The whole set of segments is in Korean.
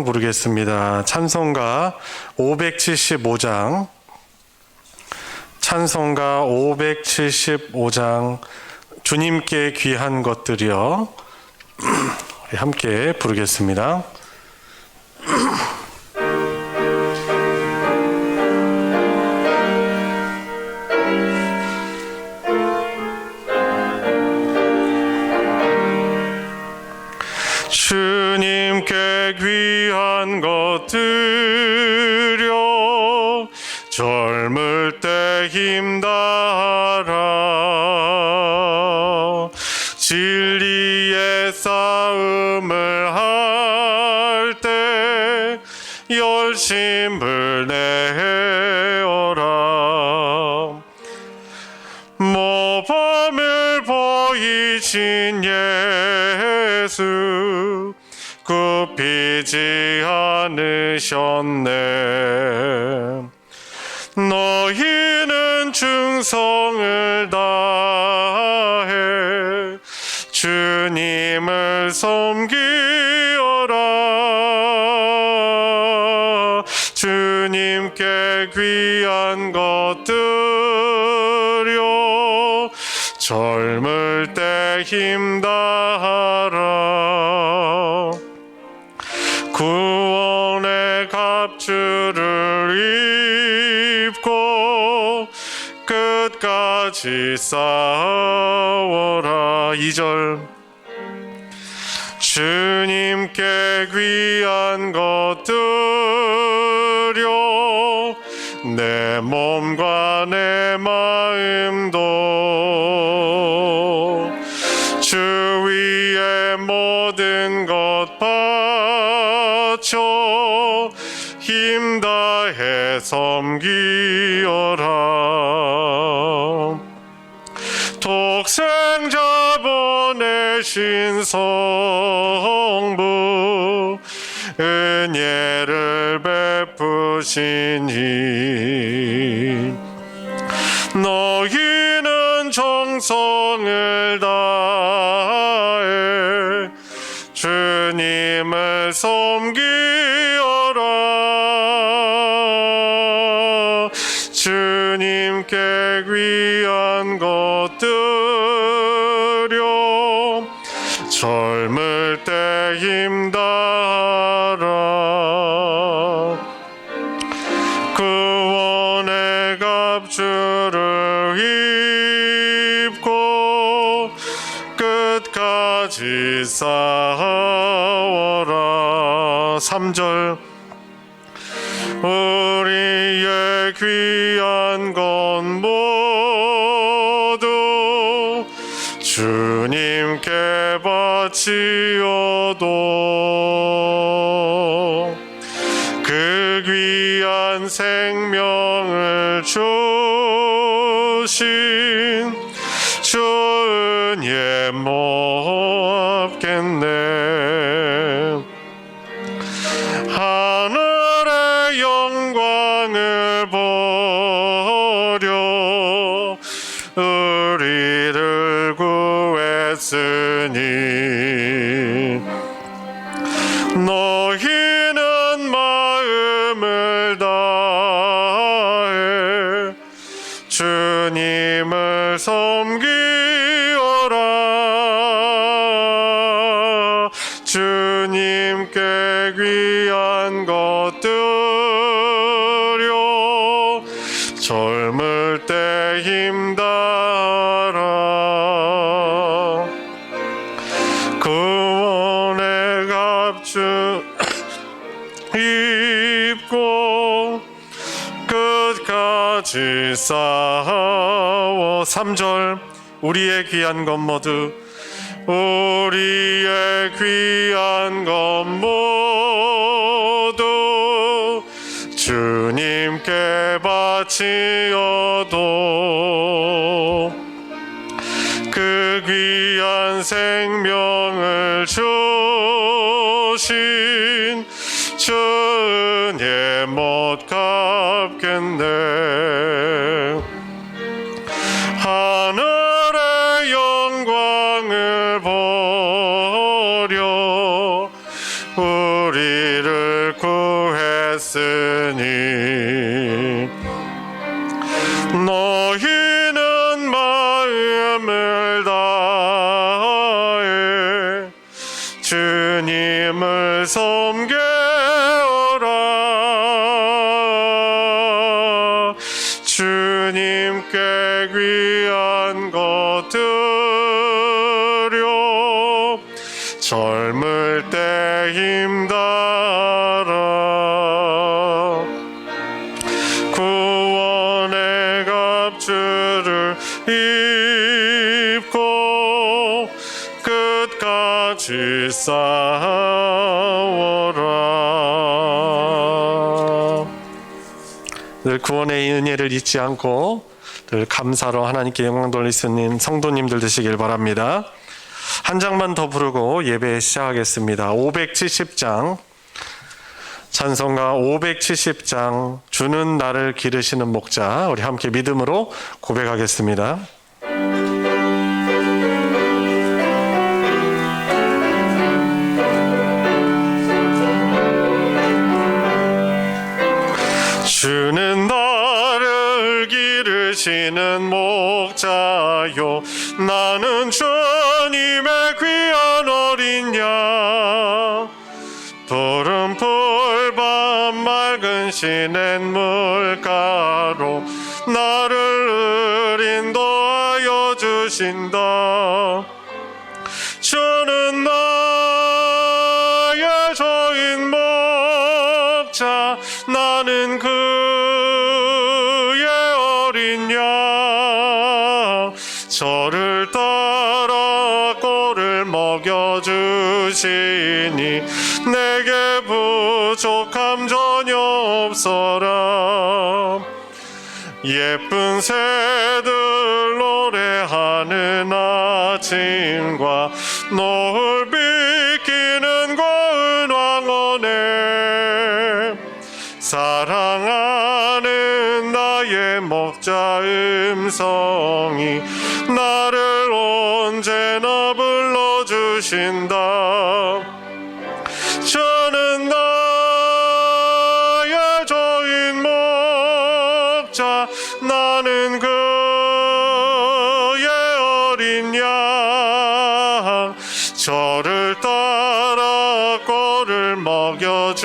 부르겠습니다. 찬송가 575장, 찬송가 575장, 주님께 귀한 것들이여. 함께 부르겠습니다. 주님께 귀한 것들여 젊을 때 힘다하라. 진리의 싸움을 할 때 열심을 내어라. 모범을 보이신 예수 굽히지 않으셨네. 너희는 충성을 다해 주님을 섬기어라. 주님께 귀한 것들여 젊을 때 힘다하라. 구원의 갑주를 입고 끝까지 싸워라. 2절 주님께 귀한 것들여 내 몸과 내 마음도 주 위에 모든 것 바쳐 힘다해 섬기어라. 독생자 보내신 성부 은혜를 베푸시니 너희는 정성을 다해 주님을 섬기어라. 주님께 귀한 것들여 젊을 때 힘다하라. 구원의 갑주를 입고 끝까지 싸워라. 3절 우리의 귀한 것 모두 주님께 바치어도 그 귀한 생명을 주신 주 은혜 못겠네. 하늘의 영광을 보려 우리를 구했으니 너희는 마음을 다해 주님을 섬기어라. 주님께 귀한 것들여 젊을 때 힘다하라. 구원의 갑주 입고 끝까지 싸워. 3절 우리의 귀한 것 모두 우리의 귀한 것 모두 주님께 바치어도 그 귀한 생명을 주신 주 은혜 못 갚겠네. 하늘의 영광을 보려 우리를 했으니 너희는 마음을 다해 주님을 섬겨라. 주님께 귀한 것 드려 젊을 때 힘달아. 구원의 갑주를 입고 끝까지 싸워라. 늘 구원의 은혜를 잊지 않고 늘 감사로 하나님께 영광 돌릴 수 있는 성도님들 되시길 바랍니다. 한 장만 더 부르고 예배 시작하겠습니다. 570장 찬송가 570장 주는 나를 기르시는 목자, 우리 함께 믿음으로 고백하겠습니다. 주는 나를 기르시는 목자요 나는 주님의 귀한 어린 양 푸른 풀밭 맑은 시냇물가로 나를 인도하여 주신다. 주는 나의 주인 목자 나는 그의 어린 양 저를 따라 꼴을 먹여주시니 내게 부족함 전혀 없어라. 예쁜 새들 노래하는 아침과 노을 비키는 고운 황혼에 사랑하는 나의 목자 음성이 나를 언제나 불러주신다. 저는 나의 주인 목자 나는 그의 어린 양 저를 따라 꼴을 먹여주시니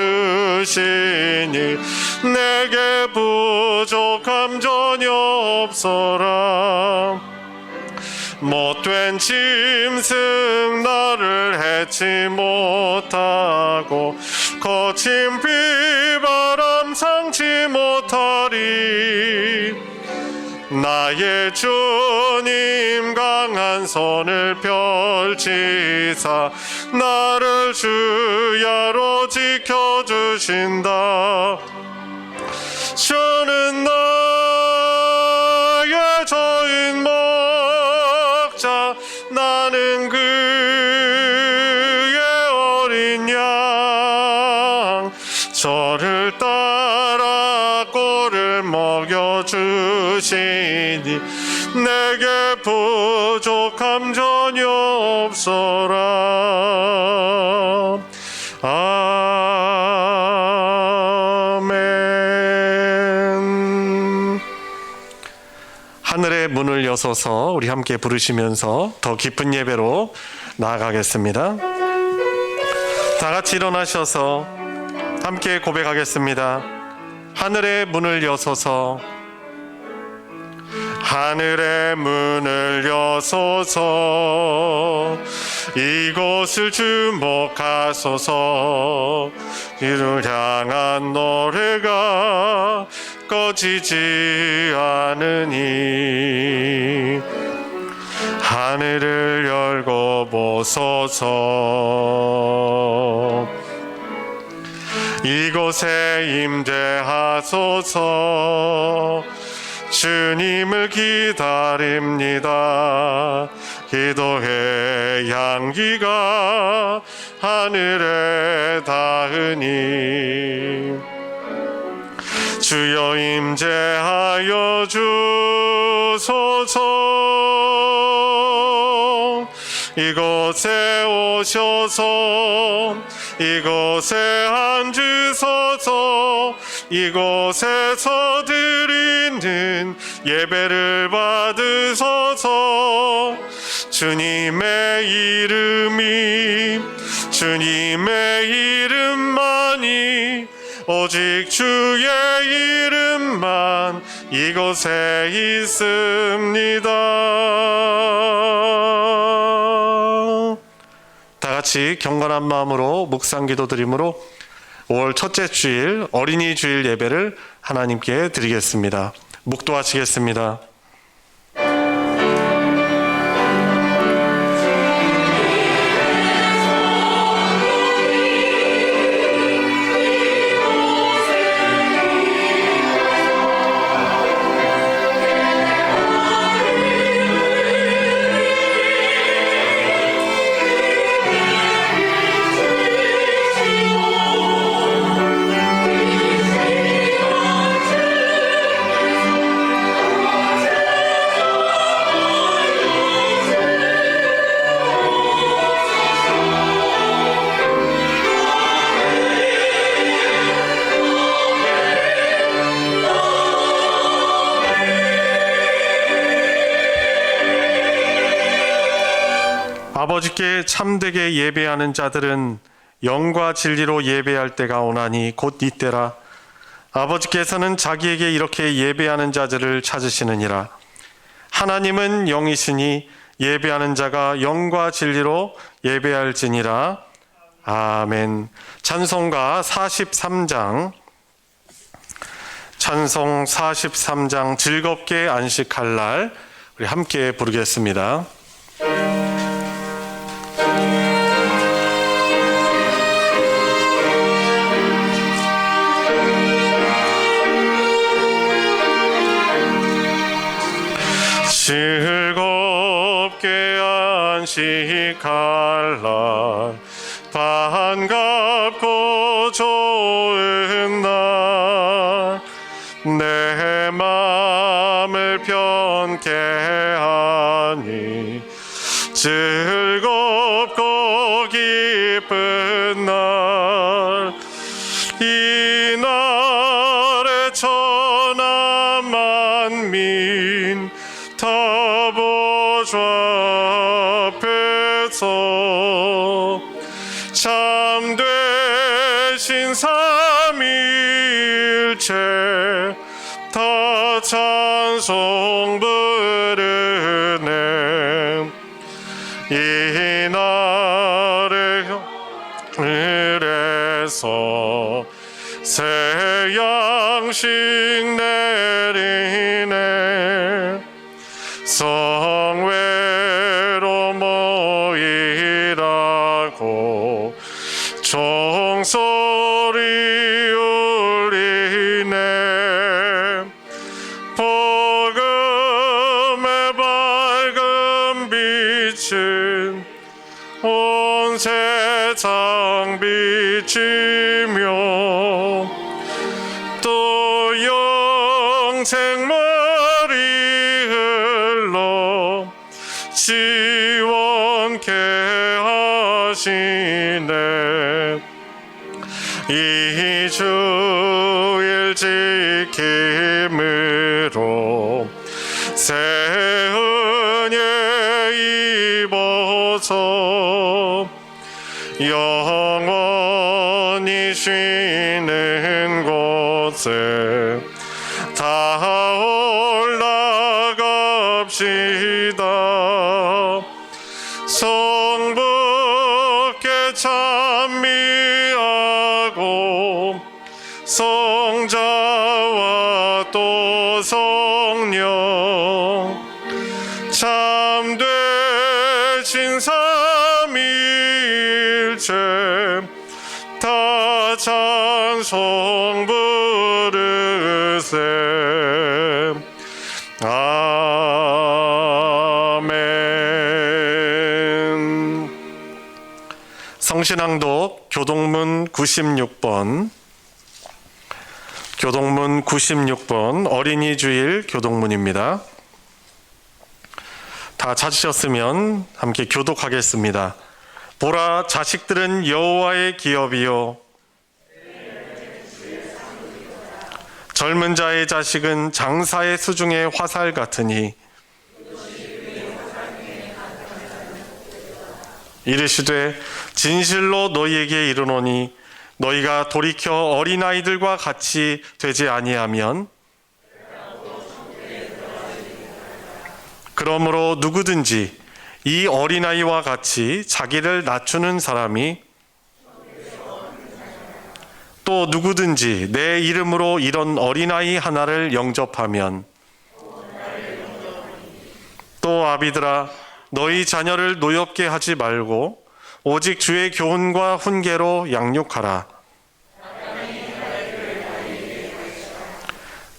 내게 부족함 전혀 없어라. 못된 짐승 나를 해치 못하고 거친 비바람 상치 못하리. 나의 주님 강한 손을 펼치사 나를 주야로 지켜주신다. 주는 나의 주인 목자 나는 그의 어린 양 저를 따라 꼴을 먹여주시니 내게 부족함 전혀 없어라. 아멘. 하늘의 문을 여소서 우리 함께 부르시면서 더 깊은 예배로 나아가겠습니다. 다 같이 일어나셔서 함께 고백하겠습니다. 하늘의 문을 여소서 하늘의 문을 여소서 이곳을 주목하소서 이를 향한 노래가 꺼지지 않으니 하늘을 열고 보소서 이곳에 임재하소서 주님을 기다립니다. 기도의 향기가 하늘에 닿으니 주여 임재하여 주소서 이곳에 오셔서 이곳에 앉으소서 주셔서 이곳에서 드리는 예배를 받으소서. 주님의 이름만이 오직 주의 이름만 이곳에 있습니다. 다 같이 경건한 마음으로 묵상 기도 드림으로 5월 첫째 주일 어린이 주일 예배를 하나님께 드리겠습니다. 묵도하시겠습니다. 아버지께 참되게 예배하는 자들은 영과 진리로 예배할 때가 오나니 곧 이때라. 아버지께서는 자기에게 이렇게 예배하는 자들을 찾으시느니라. 하나님은 영이시니 예배하는 자가 영과 진리로 예배할지니라. 아멘. 찬송가 43장, 찬송 43장 즐겁게 안식할 날 우리 함께 부르겠습니다. 즐겁게 안식할 날 반갑고 좋은 날 내 맘을 편케 하니 즐겁고 기쁜 날 이 날에 천하 만민 다 보좌 앞에서 참되신 삼위일체 다 찬송 부르네. 이 날에 하늘에서 새 양식 내리네. 성회로 모이라고 종소리 울리네. 복음의 밝은 빛은 온 세상 비치며 또 영생 머리 흘러 지원케 하시네. 이 주일 지킴으로 새 은혜 입어서 영원히 쉬는 곳에 다 올라갑시다. 성부께 찬미하고 성자와 또 성령 참되신 삼위일체 다 찬송 부르세. 아멘. 성신앙독 교동문 96번, 교동문 96번 어린이 주일 교동문입니다. 다 찾으셨으면 함께 교독하겠습니다. 보라, 자식들은 여호와의 기업이요 젊은 자의 자식은 장사의 수중의 화살 같으니 이르시되 진실로 너희에게 이르노니 너희가 돌이켜 어린아이들과 같이 되지 아니하면 그러므로 누구든지 이 어린아이와 같이 자기를 낮추는 사람이 또 누구든지 내 이름으로 이런 어린아이 하나를 영접하면 또 아비들아 너희 자녀를 노엽게 하지 말고 오직 주의 교훈과 훈계로 양육하라.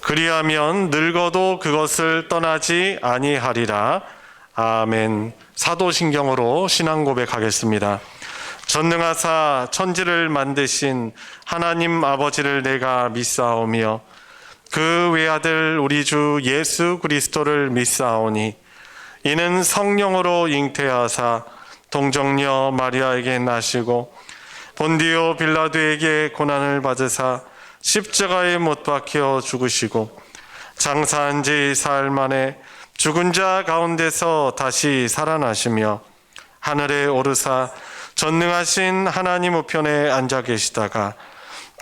그리하면 늙어도 그것을 떠나지 아니하리라. 아멘. 사도신경으로 신앙 고백하겠습니다. 전능하사 천지를 만드신 하나님 아버지를 내가 믿사오며 그 외아들 우리 주 예수 그리스도를 믿사오니 이는 성령으로 잉태하사 동정녀 마리아에게 나시고 본디오 빌라도에게 고난을 받으사 십자가에 못 박혀 죽으시고 장사한 지 사흘 만에 죽은 자 가운데서 다시 살아나시며 하늘에 오르사 전능하신 하나님 우편에 앉아 계시다가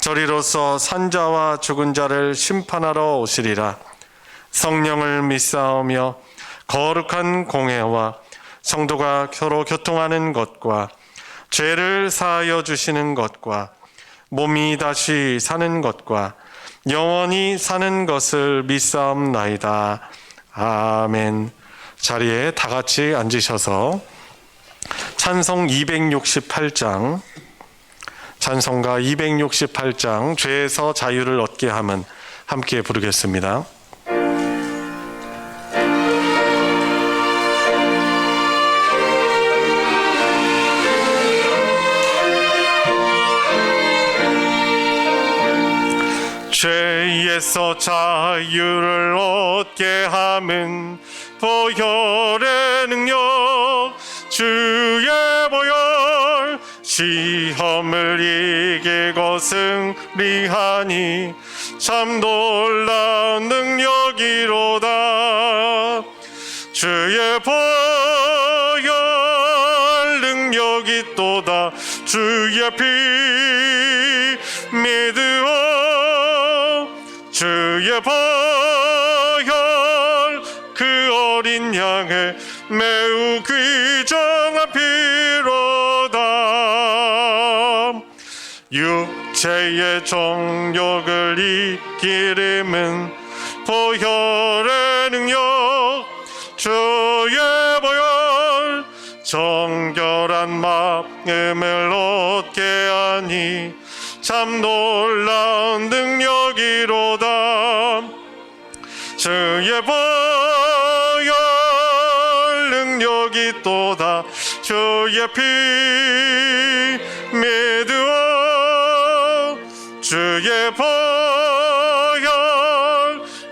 저리로서 산자와 죽은 자를 심판하러 오시리라. 성령을 믿사오며 거룩한 공회와 성도가 서로 교통하는 것과 죄를 사하여 주시는 것과 몸이 다시 사는 것과 영원히 사는 것을 믿사옵나이다. 아멘. 자리에 다 같이 앉으셔서 찬송 268장, 찬송가 268장 죄에서 자유를 얻게 함은 함께 부르겠습니다. 죄에서 자유를 얻게 함은 보혈의 능력 주의 보혈 시험을 이기고 승리하니 참 놀라운 능력이로다. 주의 보혈 능력이 또다. 주의 피 믿으오. 주의 보혈 그 어린 양의 매우 귀중한 피로다. 육체의 정욕을 이기림은 보혈의 능력 주의 보혈 정결한 마음을 얻게 하니 참 놀라운 능력이로다. 주의 보혈 능력이 또다. 주의 피 믿으오. 주의 보혈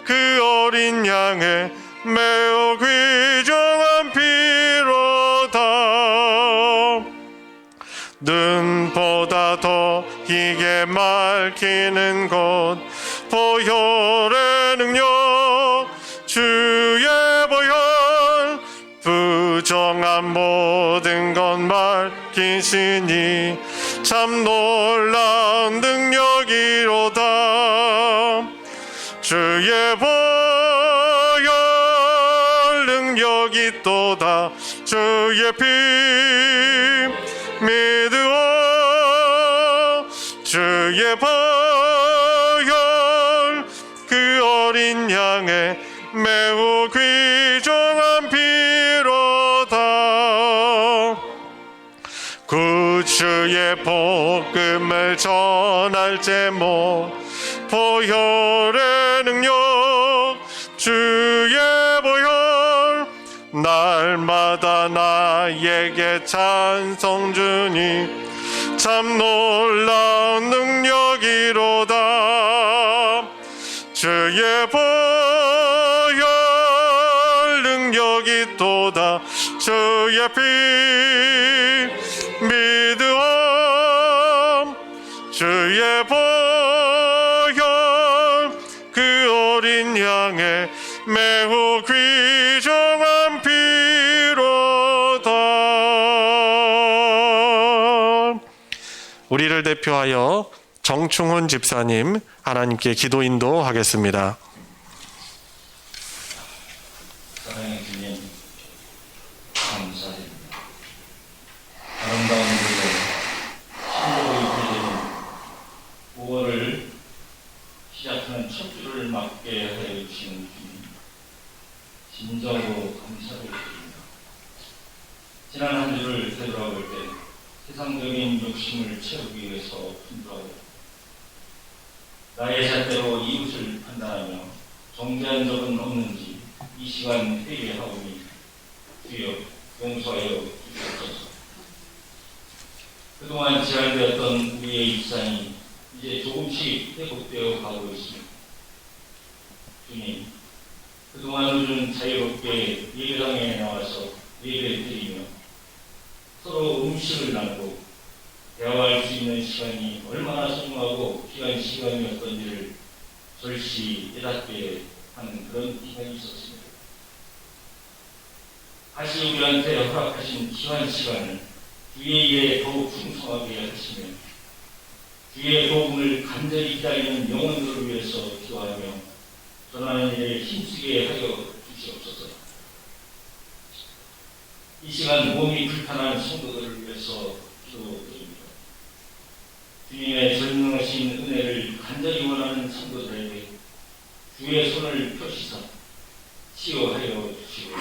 그 어린 양의 매우 귀중한 피로다. 눈보다 더 이게 맑히는 것 보혈의 능력 주의 보혈 부정한 모든 것 밝히시니 참 놀라운 능력이로다. 주의 보혈 능력이 또다. 주의 피 믿으오. 주의 보혈 그 어린 양의 매우 귀중한 피로다. 구주의 복음을 전할 제목 보혈의 능력 주의 보혈 날마다 나에게 찬송 주니 참 놀라운 능력이로다. 주의 보혈 능력이 또다. 주의 피 믿으오. 주의 보혈 그 향해 매우 귀중한 피로다. 우리를 대표하여 정충훈 집사님 하나님께 기도 인도하겠습니다. 사랑의 주님, 감사드립니다. 아름다운 무대, 신부의 부재는 9월을 시작하는 첫 주를 맞게 하여 주시는 주님, 진정으로 감사를 드립니다. 지난 한 주를 되돌아볼 때 세상적인 욕심을 채우기 위해서 분주하고 나의 잣대로 이웃을 판단하며 정죄한 적은 없는지 이 시간 회개하오니 주여 용서하여 주시옵소서. 그동안 제한되었던 우리의 일상이 이제 조금씩 회복되어 가고 있습니다. 주님, 그동안 우리는 자유롭게 예배당에 나와서 예배를 드리며 서로 음식을 나누고 대화할 수 있는 시간이 얼마나 소중하고 귀한 시간이었던지를 절시 깨닫게 하는 그런 기간이 있었습니다. 다시 우리한테 허락하신 귀한 시간을 주의 일에 더욱 풍성하게 하시며 주의 복음을 간절히 기다리는 영혼들을 위해서 기도하며 전하는 일에 힘쓰게 하여 주시옵소서. 이 시간 몸이 불편한 성도들을 위해서 기도드립니다. 주님의 전능하신 은혜를 간절히 원하는 성도들에게 주의 손을 펴시사 치유하여 주시고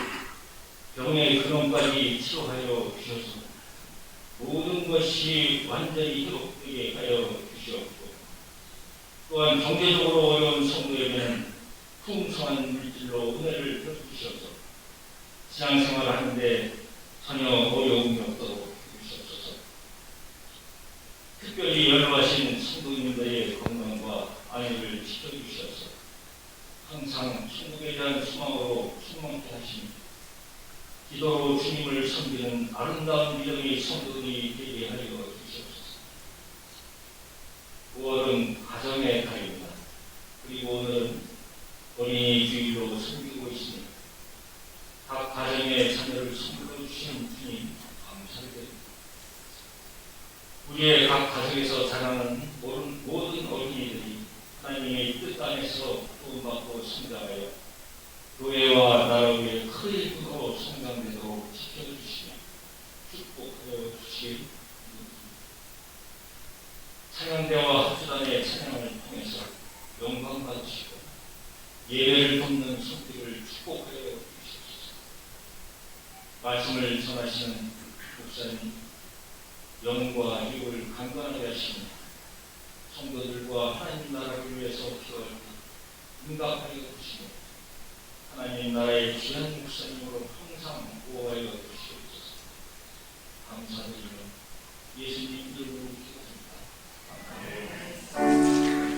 병의 근원까지 치유하여 주셔서 모든 것이 완전히 회복되게 하여 주시옵고 또한 경제적으로 어려운 성도에게는 풍성한 물질로 은혜를 펴주셔서 신앙생활을 하는데 전혀 어려움이 없도록 해주시옵소서. 특별히 연로하신 성도님들의 건강과 안위를 지켜주셔서 항상 천국에 대한 소망으로 충만케 하시니 기도로 주님을 섬기는 아름다운 믿음의 성도들이 되게 하여 주시옵소서. 9월은 가정의 달입니다. 그리고 오늘은 어린이 주일로 섬기고 있습니다. 각 가정의 자녀를 선물로 주신 주님 감사드립니다. 우리의 각 가정에서 자라는 모든 어린이들이 하나님의 뜻 안에서 도움받고 성장하여 교회와 나라를 위해 큰 힘으로 성장되도록 지켜주시며 축복하여 주실 찬양대와 합주단의 찬양을 통해서 영광 받으시고 예배를 돕는 성도를 축복하여 주시옵소서. 말씀을 전하시는 목사님 영과 육을 강건하게 하시며 성도들과 하나님 나라를 위해서 기도할 때 응답하여 주시며 하나님 나라의 귀한 목사님으로 항상 보호하여 주시옵소서. 감사드리며 예수님 이름으로 기도합니다. 아멘.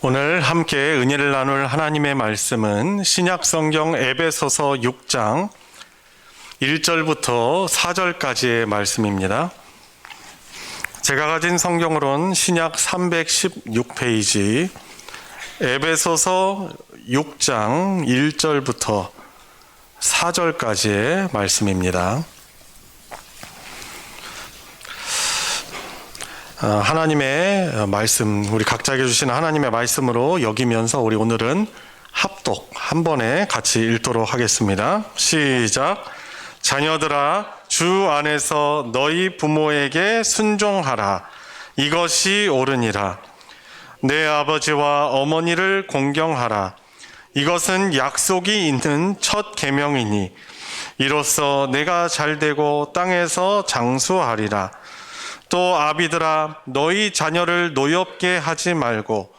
오늘 함께 은혜를 나눌 하나님의 말씀은 신약성경 에베소서 6장 1절부터 4절까지의 말씀입니다. 제가 가진 성경으로는 신약 316페이지 에베소서 6장 1절부터 4절까지의 말씀입니다. 하나님의 말씀, 우리 각자에게 주신 하나님의 말씀으로 여기면서 우리 오늘은 합독 한 번에 같이 읽도록 하겠습니다. 시작. 자녀들아, 주 안에서 너희 부모에게 순종하라. 이것이 옳으니라. 내 아버지와 어머니를 공경하라. 이것은 약속이 있는 첫 계명이니 이로써 내가 잘되고 땅에서 장수하리라. 또 아비들아 너희 자녀를 노엽게 하지 말고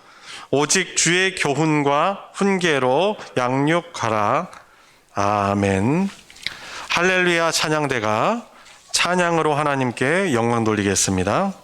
오직 주의 교훈과 훈계로 양육하라. 아멘. 할렐루야 찬양대가 찬양으로 하나님께 영광 돌리겠습니다.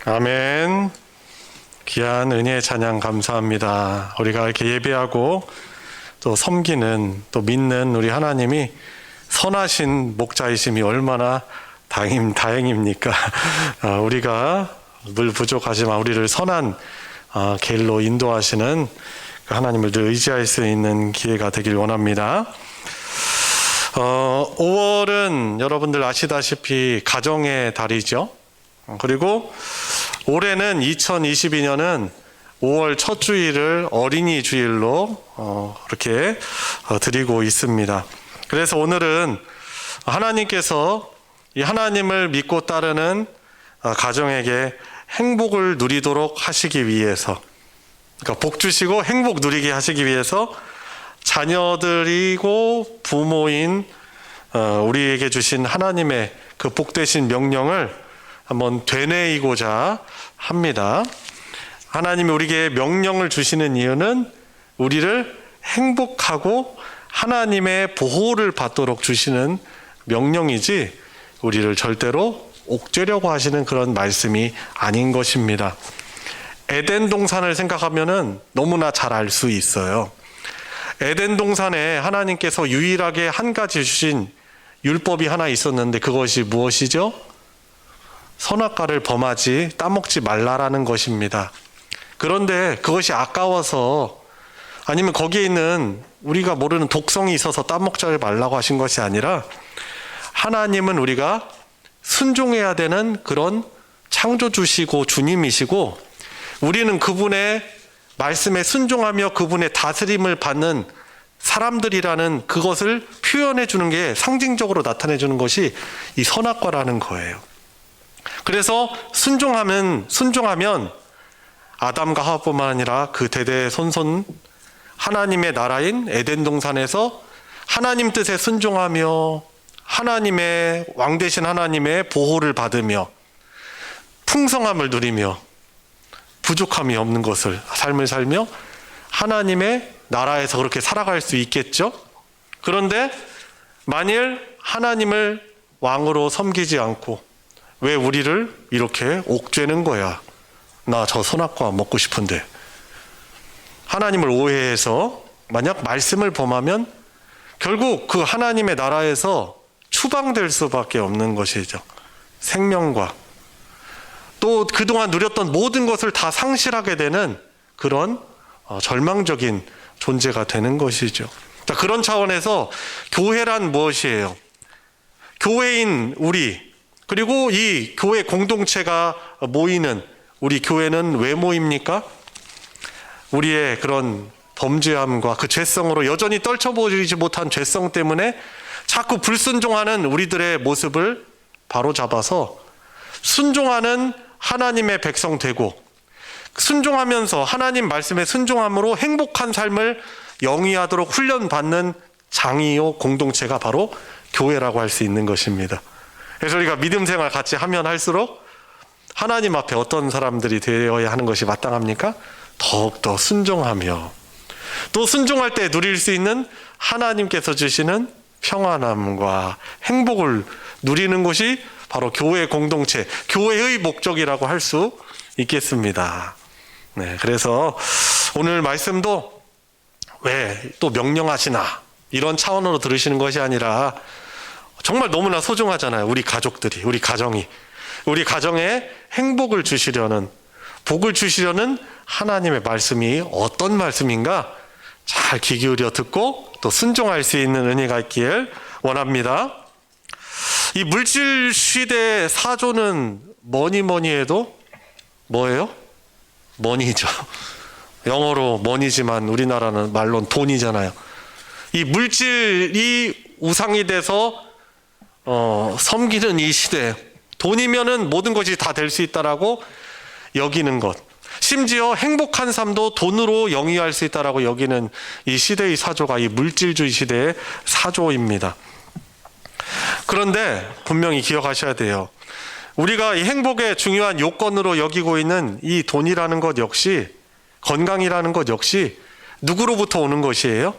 아멘. 귀한 은혜의 찬양 감사합니다. 우리가 이렇게 예배하고 또 섬기는 또 믿는 우리 하나님이 선하신 목자이심이 얼마나 다행입니까? 우리가 늘 부족하지만 우리를 선한 길로 인도하시는 그 하나님을 늘 의지할 수 있는 기회가 되길 원합니다. 5월은 여러분들 아시다시피 가정의 달이죠. 그리고 올해는 2022년은 5월 첫 주일을 어린이 주일로 이렇게 드리고 있습니다. 그래서 오늘은 하나님께서 이 하나님을 믿고 따르는 가정에게 행복을 누리도록 하시기 위해서, 그러니까 복 주시고 행복 누리게 하시기 위해서 자녀들이고 부모인 우리에게 주신 하나님의 그 복되신 명령을 한번 되뇌이고자 합니다. 하나님이 우리에게 명령을 주시는 이유는 우리를 행복하고 하나님의 보호를 받도록 주시는 명령이지 우리를 절대로 옥죄려고 하시는 그런 말씀이 아닌 것입니다. 에덴 동산을 생각하면은 너무나 잘 알 수 있어요. 에덴 동산에 하나님께서 유일하게 한 가지 주신 율법이 하나 있었는데 그것이 무엇이죠? 선악과를 범하지 따먹지 말라라는 것입니다. 그런데 그것이 아까워서 아니면 거기에 있는 우리가 모르는 독성이 있어서 따먹지 말라고 하신 것이 아니라 하나님은 우리가 순종해야 되는 그런 창조주시고 주님이시고 우리는 그분의 말씀에 순종하며 그분의 다스림을 받는 사람들이라는 그것을 표현해 주는 게 상징적으로 나타내 주는 것이 이 선악과라는 거예요. 그래서 순종하면 아담과 하와뿐만 아니라 그 대대 손손 하나님의 나라인 에덴 동산에서 하나님 뜻에 순종하며 하나님의 왕 되신 하나님의 보호를 받으며 풍성함을 누리며 부족함이 없는 것을 삶을 살며 하나님의 나라에서 그렇게 살아갈 수 있겠죠. 그런데 만일 하나님을 왕으로 섬기지 않고 왜 우리를 이렇게 옥죄는 거야? 나 저 선악과 먹고 싶은데. 하나님을 오해해서 만약 말씀을 범하면 결국 그 하나님의 나라에서 추방될 수밖에 없는 것이죠. 생명과 또 그동안 누렸던 모든 것을 다 상실하게 되는 그런 절망적인 존재가 되는 것이죠. 자, 그런 차원에서 교회란 무엇이에요? 교회인 우리, 그리고 이 교회 공동체가 모이는 우리 교회는 왜 모입니까? 우리의 그런 범죄함과 그 죄성으로 여전히 떨쳐보지 못한 죄성 때문에 자꾸 불순종하는 우리들의 모습을 바로잡아서 순종하는 하나님의 백성 되고 순종하면서 하나님 말씀에 순종함으로 행복한 삶을 영위하도록 훈련받는 장이요 공동체가 바로 교회라고 할 수 있는 것입니다. 그래서 우리가 믿음 생활 같이 하면 할수록 하나님 앞에 어떤 사람들이 되어야 하는 것이 마땅합니까? 더욱더 순종하며 또 순종할 때 누릴 수 있는 하나님께서 주시는 평안함과 행복을 누리는 것이 바로 교회 공동체, 교회의 목적이라고 할 수 있겠습니다. 네, 그래서 오늘 말씀도 왜 또 명령하시나 이런 차원으로 들으시는 것이 아니라 정말 너무나 소중하잖아요. 우리 가족들이, 우리 가정이. 우리 가정에 행복을 주시려는, 복을 주시려는 하나님의 말씀이 어떤 말씀인가 잘 귀 기울여 듣고 또 순종할 수 있는 은혜가 있길 원합니다. 이 물질 시대의 사조는 뭐니 해도 뭐예요? 머니죠. 영어로 머니지만 우리나라는 말로는 돈이잖아요. 이 물질이 우상이 돼서 섬기는 이 시대, 돈이면은 모든 것이 다 될 수 있다라고 여기는 것, 심지어 행복한 삶도 돈으로 영위할 수 있다라고 여기는 이 시대의 사조가 이 물질주의 시대의 사조입니다. 그런데 분명히 기억하셔야 돼요. 우리가 이 행복의 중요한 요건으로 여기고 있는 이 돈이라는 것 역시, 건강이라는 것 역시 누구로부터 오는 것이에요?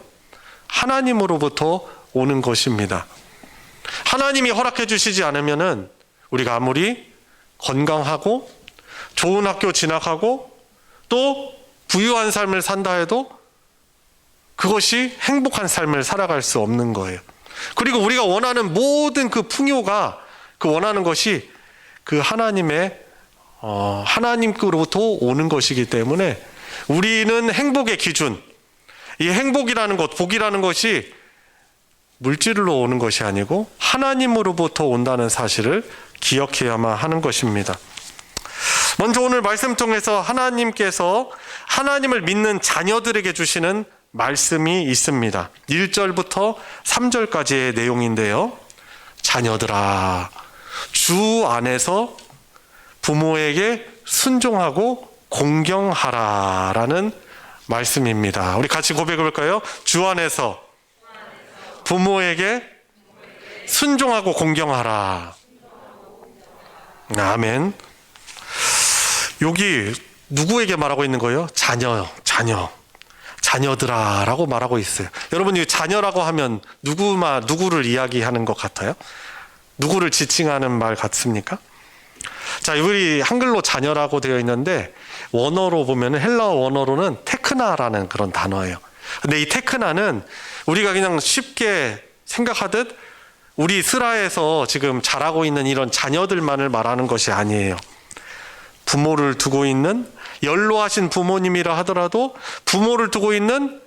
하나님으로부터 오는 것입니다. 하나님이 허락해 주시지 않으면은 우리가 아무리 건강하고 좋은 학교 진학하고 또 부유한 삶을 산다 해도 그것이 행복한 삶을 살아갈 수 없는 거예요. 그리고 우리가 원하는 모든 그 풍요가 그 원하는 것이 그 하나님의 하나님께로부터 오는 것이기 때문에 우리는 행복의 기준, 이 행복이라는 것, 복이라는 것이 물질로 오는 것이 아니고 하나님으로부터 온다는 사실을 기억해야만 하는 것입니다. 먼저 오늘 말씀 통해서 하나님께서 하나님을 믿는 자녀들에게 주시는 말씀이 있습니다. 1절부터 3절까지의 내용인데요. 자녀들아, 주 안에서 부모에게 순종하고 공경하라 라는 말씀입니다. 우리 같이 고백해 볼까요? 주 안에서 부모에게 순종하고 공경하라. 아멘. 여기 누구에게 말하고 있는 거예요? 자녀들아 라고 말하고 있어요. 여러분, 이 자녀라고 하면 누구를 이야기하는 것 같아요? 누구를 지칭하는 말 같습니까? 자, 우리 한글로 자녀라고 되어 있는데 원어로 보면 헬라어 원어로는 테크나라는 그런 단어예요. 근데 이 테크나는 우리가 그냥 쉽게 생각하듯 우리 스라에서 지금 자라고 있는 이런 자녀들만을 말하는 것이 아니에요. 부모를 두고 있는 연로하신 부모님이라 하더라도 부모를 두고 있는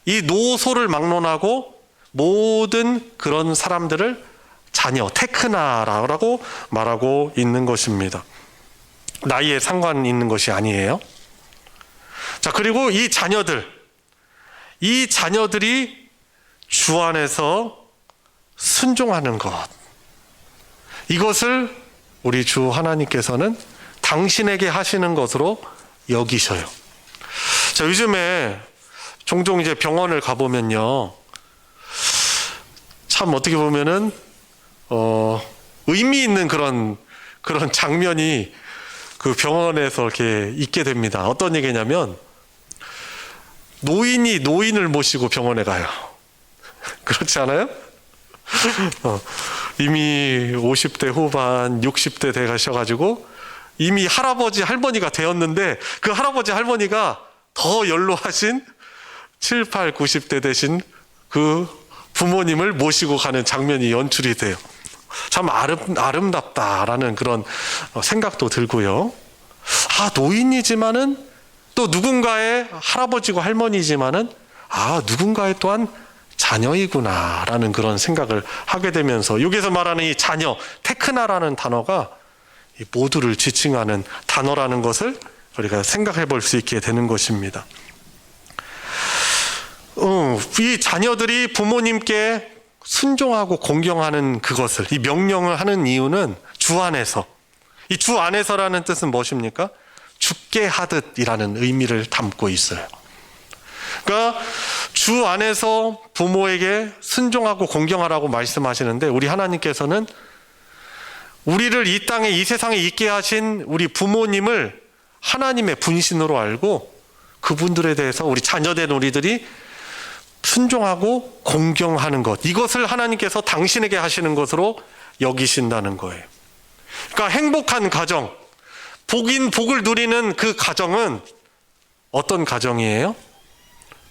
이 노소를 막론하고 모든 그런 사람들을 자녀, 테크나라고 말하고 있는 것입니다. 나이에 상관 있는 것이 아니에요. 자, 그리고 이 자녀들이 주 안에서 순종하는 것, 이것을 우리 주 하나님께서는 당신에게 하시는 것으로 여기셔요. 자, 요즘에 종종 이제 병원을 가보면요, 참 어떻게 보면은 의미 있는 그런 장면이 그 병원에서 이렇게 있게 됩니다. 어떤 얘기냐면, 노인이 노인을 모시고 병원에 가요. 그렇지 않아요? 이미 50대 후반, 60대 돼 가셔가지고 이미 할아버지, 할머니가 되었는데 그 할아버지, 할머니가 더 연로하신 7, 8, 90대 되신 그 부모님을 모시고 가는 장면이 연출이 돼요. 참 아름답다라는 그런 생각도 들고요. 노인이지만은 또 누군가의 할아버지고 할머니지만은 누군가의 또한 자녀이구나라는 그런 생각을 하게 되면서, 여기서 말하는 이 자녀, 테크나라는 단어가 이 모두를 지칭하는 단어라는 것을 우리가 생각해 볼 수 있게 되는 것입니다. 이 자녀들이 부모님께 순종하고 공경하는 그것을, 이 명령을 하는 이유는 주 안에서, 이 주 안에서라는 뜻은 무엇입니까? 죽게 하듯이라는 의미를 담고 있어요. 그러니까 주 안에서 부모에게 순종하고 공경하라고 말씀하시는데, 우리 하나님께서는 우리를 이 땅에, 이 세상에 있게 하신 우리 부모님을 하나님의 분신으로 알고 그분들에 대해서 우리 자녀된 우리들이 순종하고 공경하는 것, 이것을 하나님께서 당신에게 하시는 것으로 여기신다는 거예요. 그러니까 행복한 가정, 복을 누리는 그 가정은 어떤 가정이에요?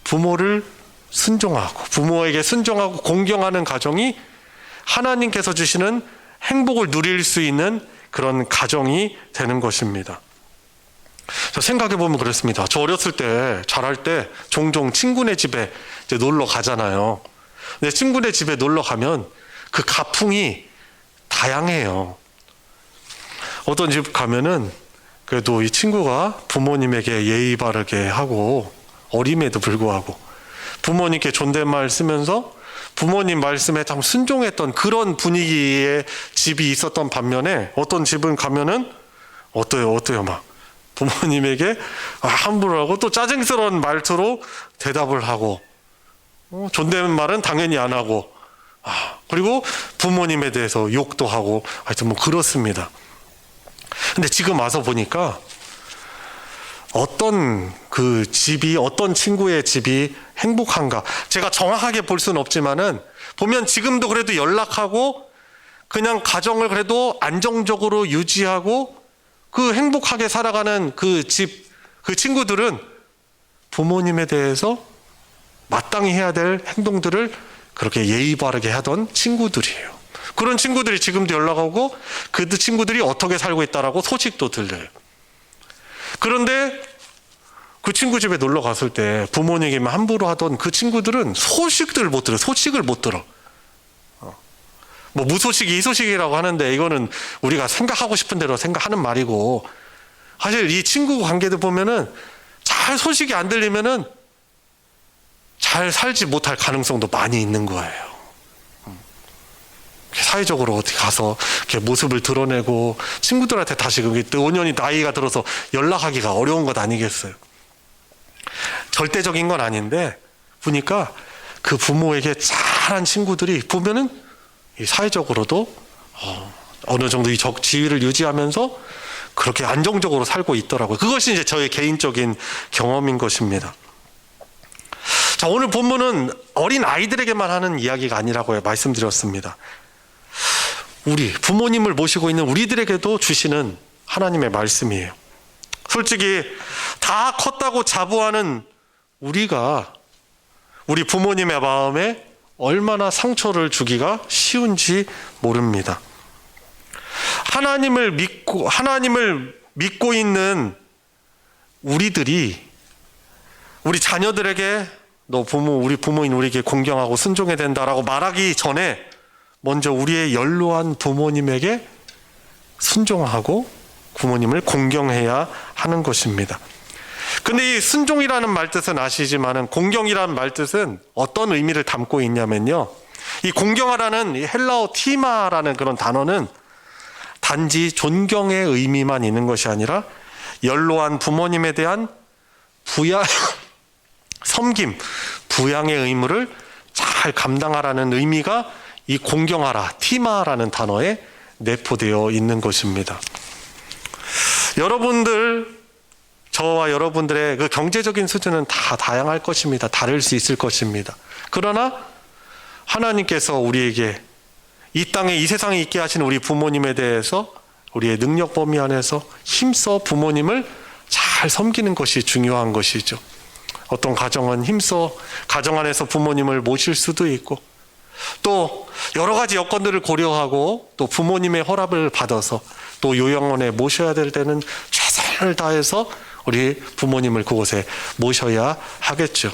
부모를 순종하고, 부모에게 순종하고 공경하는 가정이 하나님께서 주시는 행복을 누릴 수 있는 그런 가정이 되는 것입니다. 생각해 보면 그렇습니다. 저 어렸을 때, 자랄 때 종종 친구네 집에 이제 놀러 가잖아요. 근데 친구네 집에 놀러 가면 그 가풍이 다양해요. 어떤 집 가면은 그래도 이 친구가 부모님에게 예의 바르게 하고, 어림에도 불구하고 부모님께 존댓말 쓰면서 부모님 말씀에 참 순종했던 그런 분위기의 집이 있었던 반면에, 어떤 집은 가면은 어때요 막 부모님에게 함부로 하고 또 짜증스러운 말투로 대답을 하고, 존댓말은 당연히 안 하고, 그리고 부모님에 대해서 욕도 하고, 하여튼 뭐 그렇습니다. 근데 지금 와서 보니까 어떤 그 집이, 어떤 친구의 집이 행복한가, 제가 정확하게 볼 수는 없지만은 보면 지금도 그래도 연락하고 그냥 가정을 그래도 안정적으로 유지하고 그 행복하게 살아가는 그 집, 그 친구들은 부모님에 대해서 마땅히 해야 될 행동들을 그렇게 예의 바르게 하던 친구들이에요. 그런 친구들이 지금도 연락하고 그 친구들이 어떻게 살고 있다라고 소식도 들려요. 그런데 그 친구 집에 놀러 갔을 때 부모님에게만 함부로 하던 그 친구들은 소식을 못 들어. 뭐 무소식이 희소식이라고 하는데, 이거는 우리가 생각하고 싶은 대로 생각하는 말이고, 사실 이 친구 관계도 보면은 잘 소식이 안 들리면은 잘 살지 못할 가능성도 많이 있는 거예요. 사회적으로 어떻게 가서 이렇게 모습을 드러내고 친구들한테 다시 5년이 나이가 들어서 연락하기가 어려운 것 아니겠어요? 절대적인 건 아닌데, 보니까 그 부모에게 잘한 친구들이 보면은 사회적으로도 어느 정도 이 지위를 유지하면서 그렇게 안정적으로 살고 있더라고요. 그것이 이제 저의 개인적인 경험인 것입니다. 자, 오늘 본문은 어린 아이들에게만 하는 이야기가 아니라고 말씀드렸습니다. 우리 부모님을 모시고 있는 우리들에게도 주시는 하나님의 말씀이에요. 솔직히 다 컸다고 자부하는 우리가 우리 부모님의 마음에 얼마나 상처를 주기가 쉬운지 모릅니다. 하나님을 믿고 있는 우리들이 우리 자녀들에게 너 우리 부모인 우리에게 공경하고 순종해야 된다라고 말하기 전에 먼저 우리의 연로한 부모님에게 순종하고 부모님을 공경해야 하는 것입니다. 근데 이 순종이라는 말뜻은 아시지만은 공경이라는 말뜻은 어떤 의미를 담고 있냐면요. 이 공경하라는 이 헬라어 티마라는 그런 단어는 단지 존경의 의미만 있는 것이 아니라 연로한 부모님에 대한 섬김, 부양의 의무를 잘 감당하라는 의미가 이 공경하라, 티마라는 단어에 내포되어 있는 것입니다. 여러분들, 저와 여러분들의 그 경제적인 수준은 다 다양할 것입니다. 다를 수 있을 것입니다. 그러나 하나님께서 우리에게 이 땅에 이 세상에 있게 하신 우리 부모님에 대해서 우리의 능력 범위 안에서 힘써 부모님을 잘 섬기는 것이 중요한 것이죠. 어떤 가정은 힘써 가정 안에서 부모님을 모실 수도 있고 또 여러 가지 여건들을 고려하고 또 부모님의 허락을 받아서 또 요양원에 모셔야 될 때는 최선을 다해서 우리 부모님을 그곳에 모셔야 하겠죠.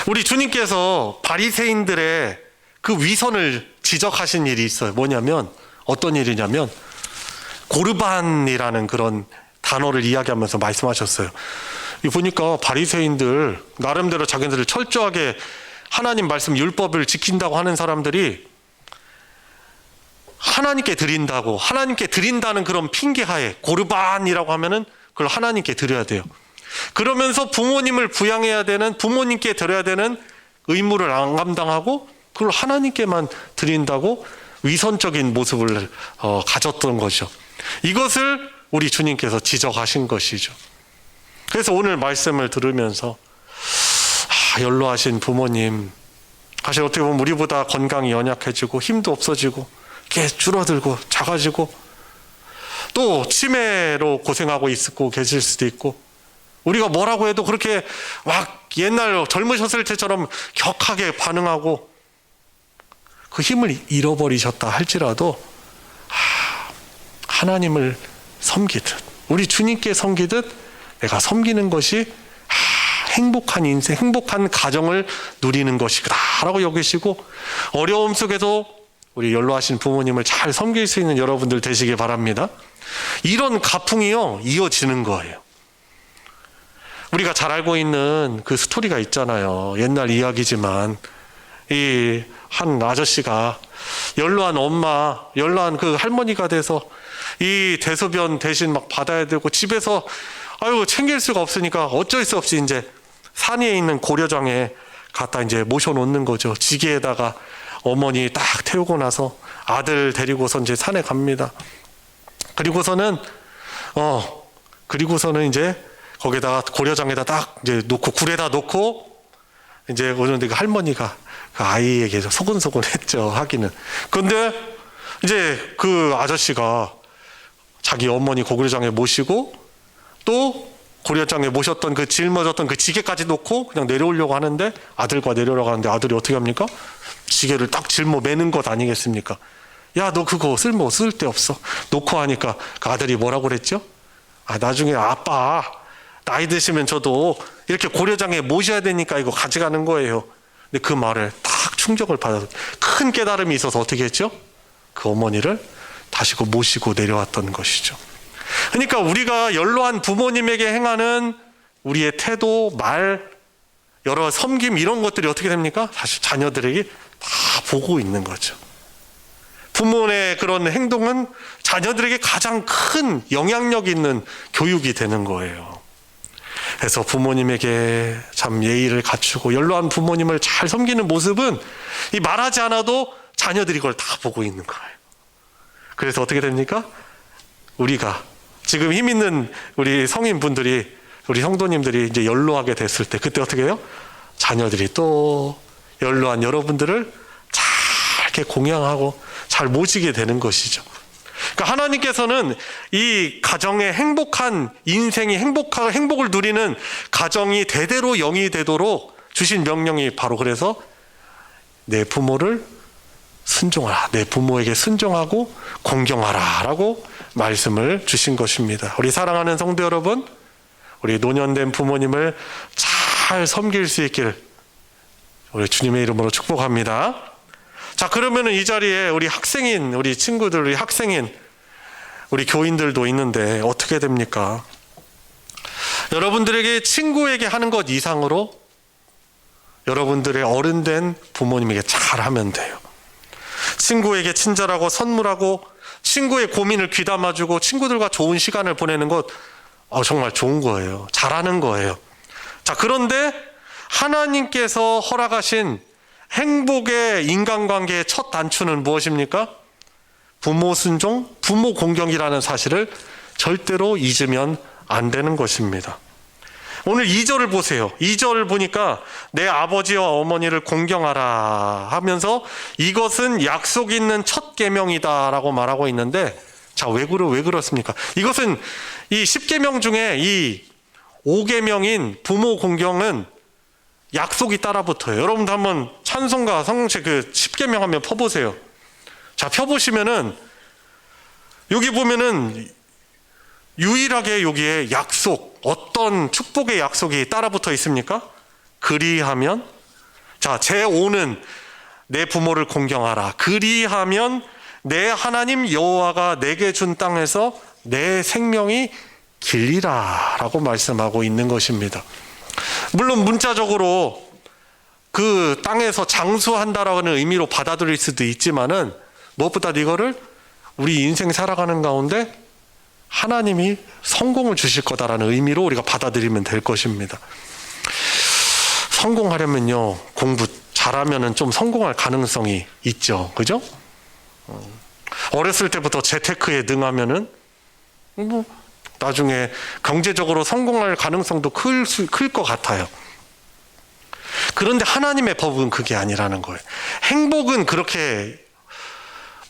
우리 주님께서 바리새인들의 그 위선을 지적하신 일이 있어요. 뭐냐면 어떤 일이냐면 고르반이라는 그런 단어를 이야기하면서 말씀하셨어요. 보니까 바리새인들 나름대로 자기들을 철저하게 하나님 말씀 율법을 지킨다고 하는 사람들이 하나님께 드린다는 그런 핑계하에 고르반이라고 하면은 그걸 하나님께 드려야 돼요. 그러면서 부모님을 부양해야 되는 부모님께 드려야 되는 의무를 안 감당하고 그걸 하나님께만 드린다고 위선적인 모습을 가졌던 거죠. 이것을 우리 주님께서 지적하신 것이죠. 그래서 오늘 말씀을 들으면서 연로하신 부모님 사실 어떻게 보면 우리보다 건강이 연약해지고 힘도 없어지고 이렇게 줄어들고 작아지고 또 치매로 고생하고 있고 계실 수도 있고 우리가 뭐라고 해도 그렇게 막 옛날 젊으셨을 때처럼 격하게 반응하고 그 힘을 잃어버리셨다 할지라도 하나님을 섬기듯 우리 주님께 섬기듯 내가 섬기는 것이 행복한 인생, 행복한 가정을 누리는 것이다라고 여기시고 어려움 속에도 우리 연로하신 부모님을 잘 섬길 수 있는 여러분들 되시길 바랍니다. 이런 가풍이요 이어지는 거예요. 우리가 잘 알고 있는 그 스토리가 있잖아요. 옛날 이야기지만 이 한 아저씨가 연로한 그 할머니가 돼서 이 대소변 대신 막 받아야 되고 집에서 챙길 수가 없으니까 어쩔 수 없이 이제 산에 있는 고려장에 갖다 이제 모셔놓는 거죠. 지게에다가 어머니 딱 태우고 나서 아들 데리고서 이제 산에 갑니다. 그리고서는 이제 거기다가 고려장에다 딱 이제 놓고 굴에다 놓고 이제 오는데 그 할머니가 그 아이에게 소곤소곤 했죠. 하기는. 근데 이제 그 아저씨가 자기 어머니 고려장에 모시고 또 고려장에 모셨던 그 짊어졌던 그 지게까지 놓고 그냥 내려오려고 하는데 아들과 내려오려고 하는데 아들이 어떻게 합니까? 지게를 딱 짊어 매는 것 아니겠습니까? 야, 너 그거 쓸데없어. 놓고 하니까 그 아들이 뭐라고 그랬죠? 나중에 아빠 나이 드시면 저도 이렇게 고려장에 모셔야 되니까 이거 가져가는 거예요. 근데 그 말에 딱 충격을 받아서 큰 깨달음이 있어서 어떻게 했죠? 그 어머니를 다시 모시고 내려왔던 것이죠. 그러니까 우리가 연로한 부모님에게 행하는 우리의 태도, 말, 여러 섬김 이런 것들이 어떻게 됩니까? 사실 자녀들에게 다 보고 있는 거죠. 부모의 그런 행동은 자녀들에게 가장 큰 영향력 있는 교육이 되는 거예요. 그래서 부모님에게 참 예의를 갖추고 연로한 부모님을 잘 섬기는 모습은 이 말하지 않아도 자녀들이 그걸 다 보고 있는 거예요. 그래서 어떻게 됩니까? 우리가 지금 힘 있는 우리 성인분들이 우리 성도님들이 이제 연로하게 됐을 때 그때 어떻게 해요? 자녀들이 또 연로한 여러분들을 잘 이렇게 공양하고 잘 모시게 되는 것이죠. 그러니까 하나님께서는 이 가정의 행복한 인생이 행복을 누리는 가정이 대대로 영이 되도록 주신 명령이 바로 그래서 내 부모를 순종하라. 내 부모에게 순종하고 공경하라 라고 말씀을 주신 것입니다. 우리 사랑하는 성도 여러분, 우리 노년된 부모님을 잘 잘 섬길 수 있길 우리 주님의 이름으로 축복합니다. 자, 그러면은 이 자리에 우리 학생인, 우리 친구들, 우리 학생인, 우리 교인들도 있는데 어떻게 됩니까? 여러분들에게 친구에게 하는 것 이상으로 여러분들의 어른된 부모님에게 잘하면 돼요. 친구에게 친절하고 선물하고 친구의 고민을 귀담아주고 친구들과 좋은 시간을 보내는 것 정말 좋은 거예요. 잘하는 거예요. 자, 그런데 하나님께서 허락하신 행복의 인간관계의 첫 단추는 무엇입니까? 부모 순종, 부모 공경이라는 사실을 절대로 잊으면 안 되는 것입니다. 오늘 2절을 보세요. 2절을 보니까 내 아버지와 어머니를 공경하라 하면서 이것은 약속 있는 첫 계명이다 라고 말하고 있는데, 자, 왜 그렇습니까? 이것은 이 10계명 중에 이 5계명인 부모 공경은 약속이 따라붙어요. 여러분도 한번 찬송가 성공책 그 10계명 한번 펴보세요. 자, 펴보시면은 여기 보면은 유일하게 여기에 약속, 어떤 축복의 약속이 따라붙어 있습니까? 그리하면, 자, 제5는 내 부모를 공경하라. 그리하면 내 하나님 여호와가 내게 준 땅에서 내 생명이 길리라 라고 말씀하고 있는 것입니다. 물론 문자적으로 그 땅에서 장수한다라는 의미로 받아들일 수도 있지만은 무엇보다 이거를 우리 인생 살아가는 가운데 하나님이 성공을 주실 거다라는 의미로 우리가 받아들이면 될 것입니다. 성공하려면요, 공부 잘하면은 좀 성공할 가능성이 있죠. 그죠? 어렸을 때부터 재테크에 능하면은 나중에 경제적으로 성공할 가능성도 클 것 같아요. 그런데 하나님의 법은 그게 아니라는 거예요. 행복은 그렇게,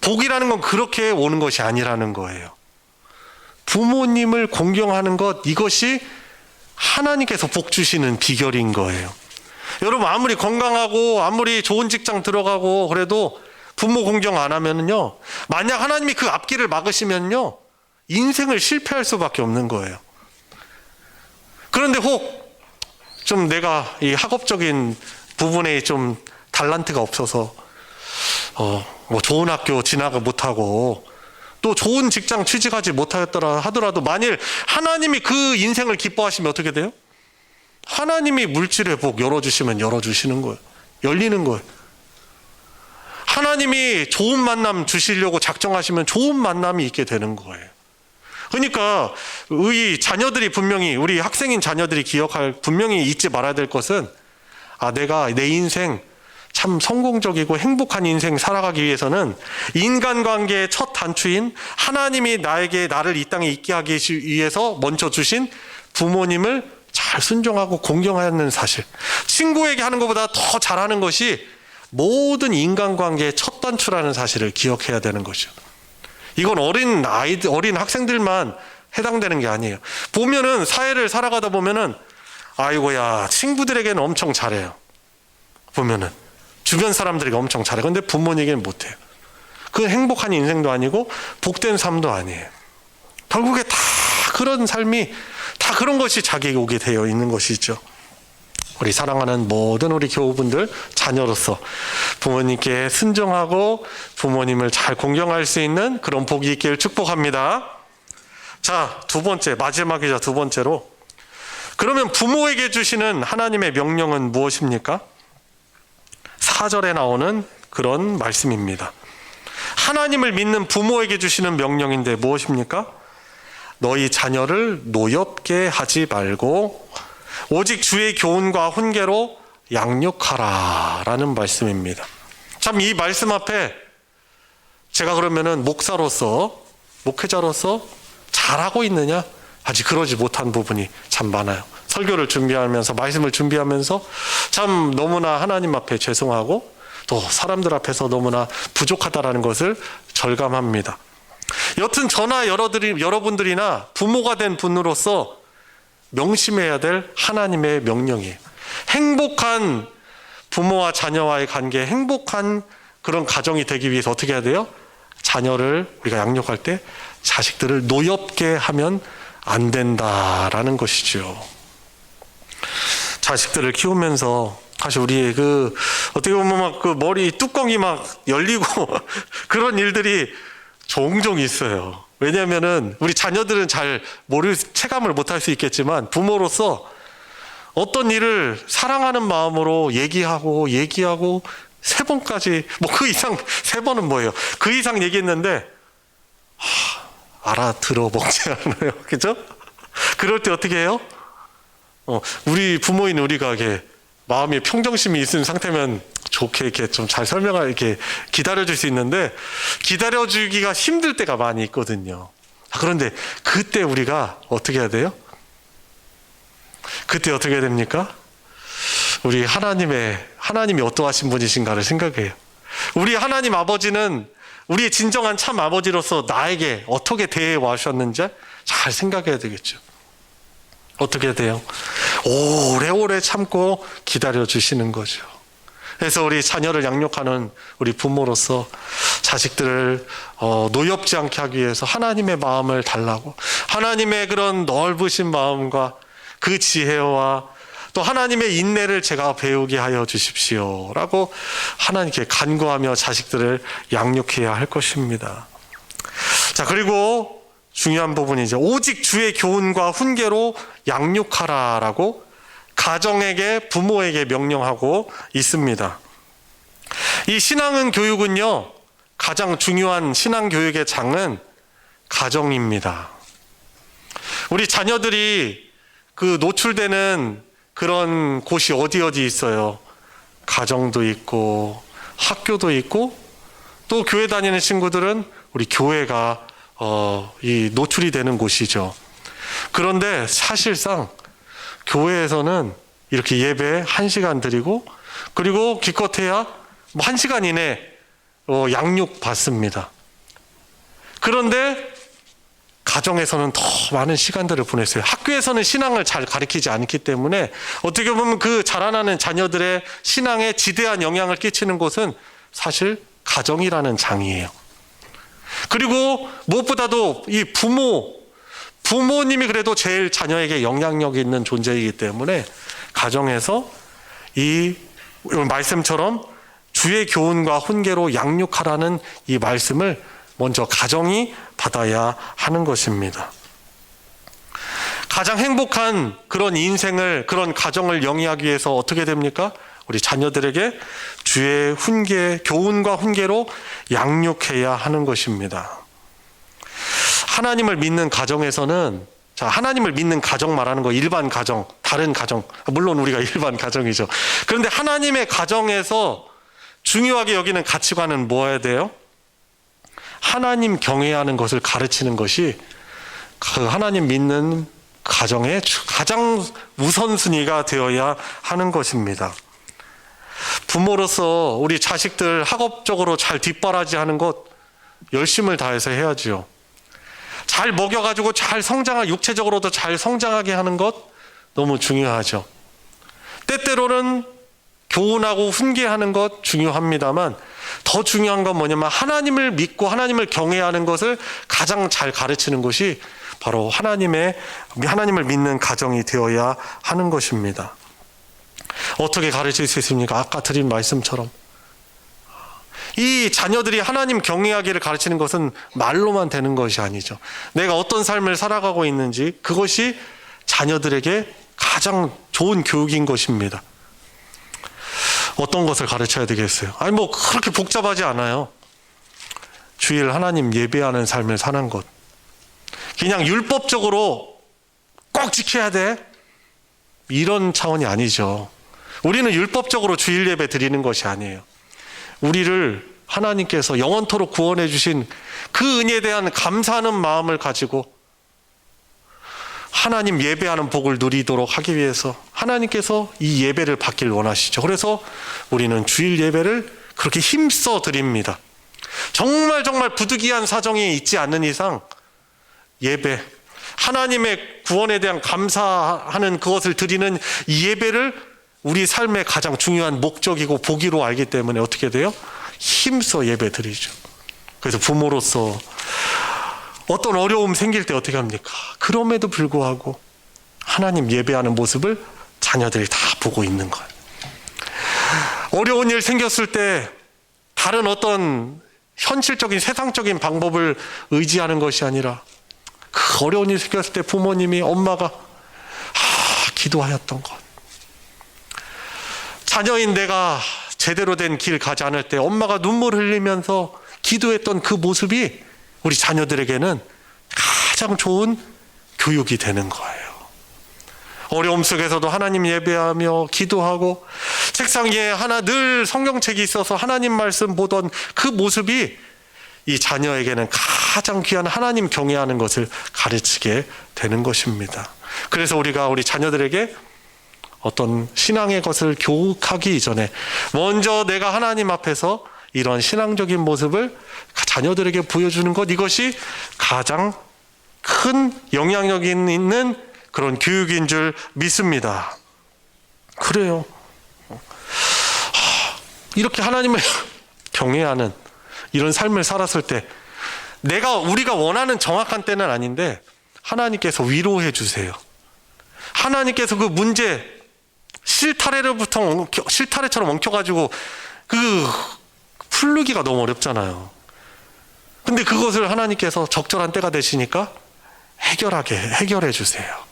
복이라는 건 그렇게 오는 것이 아니라는 거예요. 부모님을 공경하는 것, 이것이 하나님께서 복 주시는 비결인 거예요. 여러분, 아무리 건강하고 아무리 좋은 직장 들어가고 그래도 부모 공경 안 하면요, 만약 하나님이 그 앞길을 막으시면요, 인생을 실패할 수밖에 없는 거예요. 그런데 혹 좀 내가 이 학업적인 부분에 좀 달란트가 없어서 뭐 좋은 학교 진학을 못하고 또 좋은 직장 취직하지 못하였더라 하더라도 만일 하나님이 그 인생을 기뻐하시면 어떻게 돼요? 하나님이 물질의 복 열어주시면 열어주시는 거예요. 열리는 거예요. 하나님이 좋은 만남 주시려고 작정하시면 좋은 만남이 있게 되는 거예요. 그러니까 우리 자녀들이 분명히, 우리 학생인 자녀들이 분명히 잊지 말아야 될 것은, 내가 내 인생 참 성공적이고 행복한 인생 살아가기 위해서는 인간관계의 첫 단추인 하나님이 나를 이 땅에 있게 하기 위해서 먼저 주신 부모님을 잘 순종하고 공경하는 사실, 친구에게 하는 것보다 더 잘하는 것이 모든 인간관계의 첫 단추라는 사실을 기억해야 되는 거죠. 이건 어린 학생들만 해당되는 게 아니에요. 보면은 사회를 살아가다 보면은 아이고야, 친구들에게는 엄청 잘해요. 보면은 주변 사람들에게 엄청 잘해. 근데 부모님에게는 못해요. 그건 행복한 인생도 아니고 복된 삶도 아니에요. 결국에 다 그런 삶이, 다 그런 것이 자기에게 오게 되어 있는 것이죠. 우리 사랑하는 모든 우리 교우분들, 자녀로서 부모님께 순종하고 부모님을 잘 공경할 수 있는 그런 복이 있기를 축복합니다. 자, 두 번째, 마지막이자 두 번째로, 그러면 부모에게 주시는 하나님의 명령은 무엇입니까? 4절에 나오는 그런 말씀입니다. 하나님을 믿는 부모에게 주시는 명령인데 무엇입니까? 너희 자녀를 노엽게 하지 말고 오직 주의 교훈과 훈계로 양육하라 라는 말씀입니다. 참, 이 말씀 앞에 제가 그러면은 목회자로서 잘하고 있느냐? 아직 그러지 못한 부분이 참 많아요. 설교를 준비하면서, 말씀을 준비하면서 참 너무나 하나님 앞에 죄송하고 또 사람들 앞에서 너무나 부족하다라는 것을 절감합니다. 여튼 저나 여러분들이나 부모가 된 분으로서 명심해야 될 하나님의 명령이에요. 행복한 부모와 자녀와의 관계, 행복한 그런 가정이 되기 위해서 어떻게 해야 돼요? 자녀를 우리가 양육할 때 자식들을 노엽게 하면 안 된다라는 것이죠. 자식들을 키우면서 사실 우리의 그 어떻게 보면 막 그 머리 뚜껑이 막 열리고 그런 일들이 종종 있어요. 왜냐하면은 우리 자녀들은 잘 체감을 못할 수 있겠지만 부모로서 어떤 일을 사랑하는 마음으로 얘기하고 3번까지 뭐 그 이상 3번은 뭐예요? 그 이상 얘기했는데 알아들어 먹지 않아요. 그죠? 그럴 때 어떻게 해요? 우리 부모인 우리가 이렇게 마음의 평정심이 있는 상태면 좋게 이렇게 좀 잘 이렇게 기다려줄 수 있는데 기다려주기가 힘들 때가 많이 있거든요. 그런데 그때 우리가 어떻게 해야 돼요? 그때 어떻게 해야 됩니까? 우리 하나님이 어떠하신 분이신가를 생각해요. 우리 하나님 아버지는 우리의 진정한 참 아버지로서 나에게 어떻게 대해 와셨는지 잘 생각해야 되겠죠. 어떻게 해야 돼요? 오래오래 참고 기다려주시는 거죠. 그래서 우리 자녀를 양육하는 우리 부모로서 자식들을 노엽지 않게 하기 위해서 하나님의 마음을 달라고, 하나님의 그런 넓으신 마음과 그 지혜와 또 하나님의 인내를 제가 배우게 하여 주십시오 라고 하나님께 간구하며 자식들을 양육해야 할 것입니다. 자, 그리고 중요한 부분이죠. 오직 주의 교훈과 훈계로 양육하라라고 가정에게, 부모에게 명령하고 있습니다. 이 신앙은 교육은요, 가장 중요한 신앙 교육의 장은 가정입니다. 우리 자녀들이 그 노출되는 그런 곳이 어디 있어요. 가정도 있고 학교도 있고 또 교회 다니는 친구들은 우리 교회가 이 노출이 되는 곳이죠. 그런데 사실상 교회에서는 이렇게 예배 1시간 드리고 그리고 기껏해야 1시간 이내 양육 받습니다. 그런데 가정에서는 더 많은 시간들을 보냈어요. 학교에서는 신앙을 잘 가르치지 않기 때문에 어떻게 보면 그 자라나는 자녀들의 신앙에 지대한 영향을 끼치는 곳은 사실 가정이라는 장이에요. 그리고 무엇보다도 이 부모님이 그래도 제일 자녀에게 영향력이 있는 존재이기 때문에 가정에서 이 말씀처럼 주의 교훈과 훈계로 양육하라는 이 말씀을 먼저 가정이 받아야 하는 것입니다. 가장 행복한 그런 인생을, 그런 가정을 영위하기 위해서 어떻게 됩니까? 우리 자녀들에게 주의 교훈과 훈계로 양육해야 하는 것입니다. 하나님을 믿는 가정에서는, 하나님을 믿는 가정 말하는 거 일반 가정, 다른 가정, 물론 우리가 일반 가정이죠. 그런데 하나님의 가정에서 중요하게 여기는 가치관은 뭐여야 돼요? 하나님 경외하는 것을 가르치는 것이 그 하나님 믿는 가정의 가장 우선순위가 되어야 하는 것입니다. 부모로서 우리 자식들 학업적으로 잘 뒷바라지하는 것 열심을 다해서 해야지요. 잘 먹여가지고 육체적으로도 잘 성장하게 하는 것 너무 중요하죠. 때때로는 교훈하고 훈계하는 것 중요합니다만 더 중요한 건 뭐냐면 하나님을 믿고 하나님을 경외하는 것을 가장 잘 가르치는 것이 바로 하나님을 믿는 가정이 되어야 하는 것입니다. 어떻게 가르칠 수 있습니까? 아까 드린 말씀처럼 이 자녀들이 하나님 경외하기를 가르치는 것은 말로만 되는 것이 아니죠. 내가 어떤 삶을 살아가고 있는지 그것이 자녀들에게 가장 좋은 교육인 것입니다. 어떤 것을 가르쳐야 되겠어요? 그렇게 복잡하지 않아요. 주일 하나님 예배하는 삶을 사는 것. 그냥 율법적으로 꼭 지켜야 돼? 이런 차원이 아니죠. 우리는 율법적으로 주일 예배 드리는 것이 아니에요. 우리를 하나님께서 영원토록 구원해 주신 그 은혜에 대한 감사하는 마음을 가지고 하나님 예배하는 복을 누리도록 하기 위해서 하나님께서 이 예배를 받길 원하시죠. 그래서 우리는 주일 예배를 그렇게 힘써 드립니다. 정말 부득이한 사정이 있지 않는 이상 예배, 하나님의 구원에 대한 감사하는 그것을 드리는 이 예배를 우리 삶의 가장 중요한 목적이고 복이로 알기 때문에 어떻게 돼요? 힘써 예배 드리죠. 그래서 부모로서 어떤 어려움 생길 때 어떻게 합니까? 그럼에도 불구하고 하나님 예배하는 모습을 자녀들이 다 보고 있는 거예요. 어려운 일 생겼을 때 다른 어떤 현실적인 세상적인 방법을 의지하는 것이 아니라 그 어려운 일 생겼을 때 부모님이 엄마가 기도하였던 것. 자녀인 내가 제대로 된 길 가지 않을 때 엄마가 눈물 흘리면서 기도했던 그 모습이 우리 자녀들에게는 가장 좋은 교육이 되는 거예요. 어려움 속에서도 하나님 예배하며 기도하고 책상 위에 하나 늘 성경책이 있어서 하나님 말씀 보던 그 모습이 이 자녀에게는 가장 귀한 하나님 경외하는 것을 가르치게 되는 것입니다. 그래서 우리가 우리 자녀들에게 어떤 신앙의 것을 교육하기 이전에 먼저 내가 하나님 앞에서 이런 신앙적인 모습을 자녀들에게 보여주는 것, 이것이 가장 큰 영향력이 있는 그런 교육인 줄 믿습니다. 그래요. 이렇게 하나님을 경외하는 이런 삶을 살았을 때 우리가 원하는 정확한 때는 아닌데 하나님께서 위로해 주세요. 하나님께서 그 문제 실타래처럼 엉켜가지고 그 풀르기가 너무 어렵잖아요. 근데 그것을 하나님께서 적절한 때가 되시니까 해결해 주세요.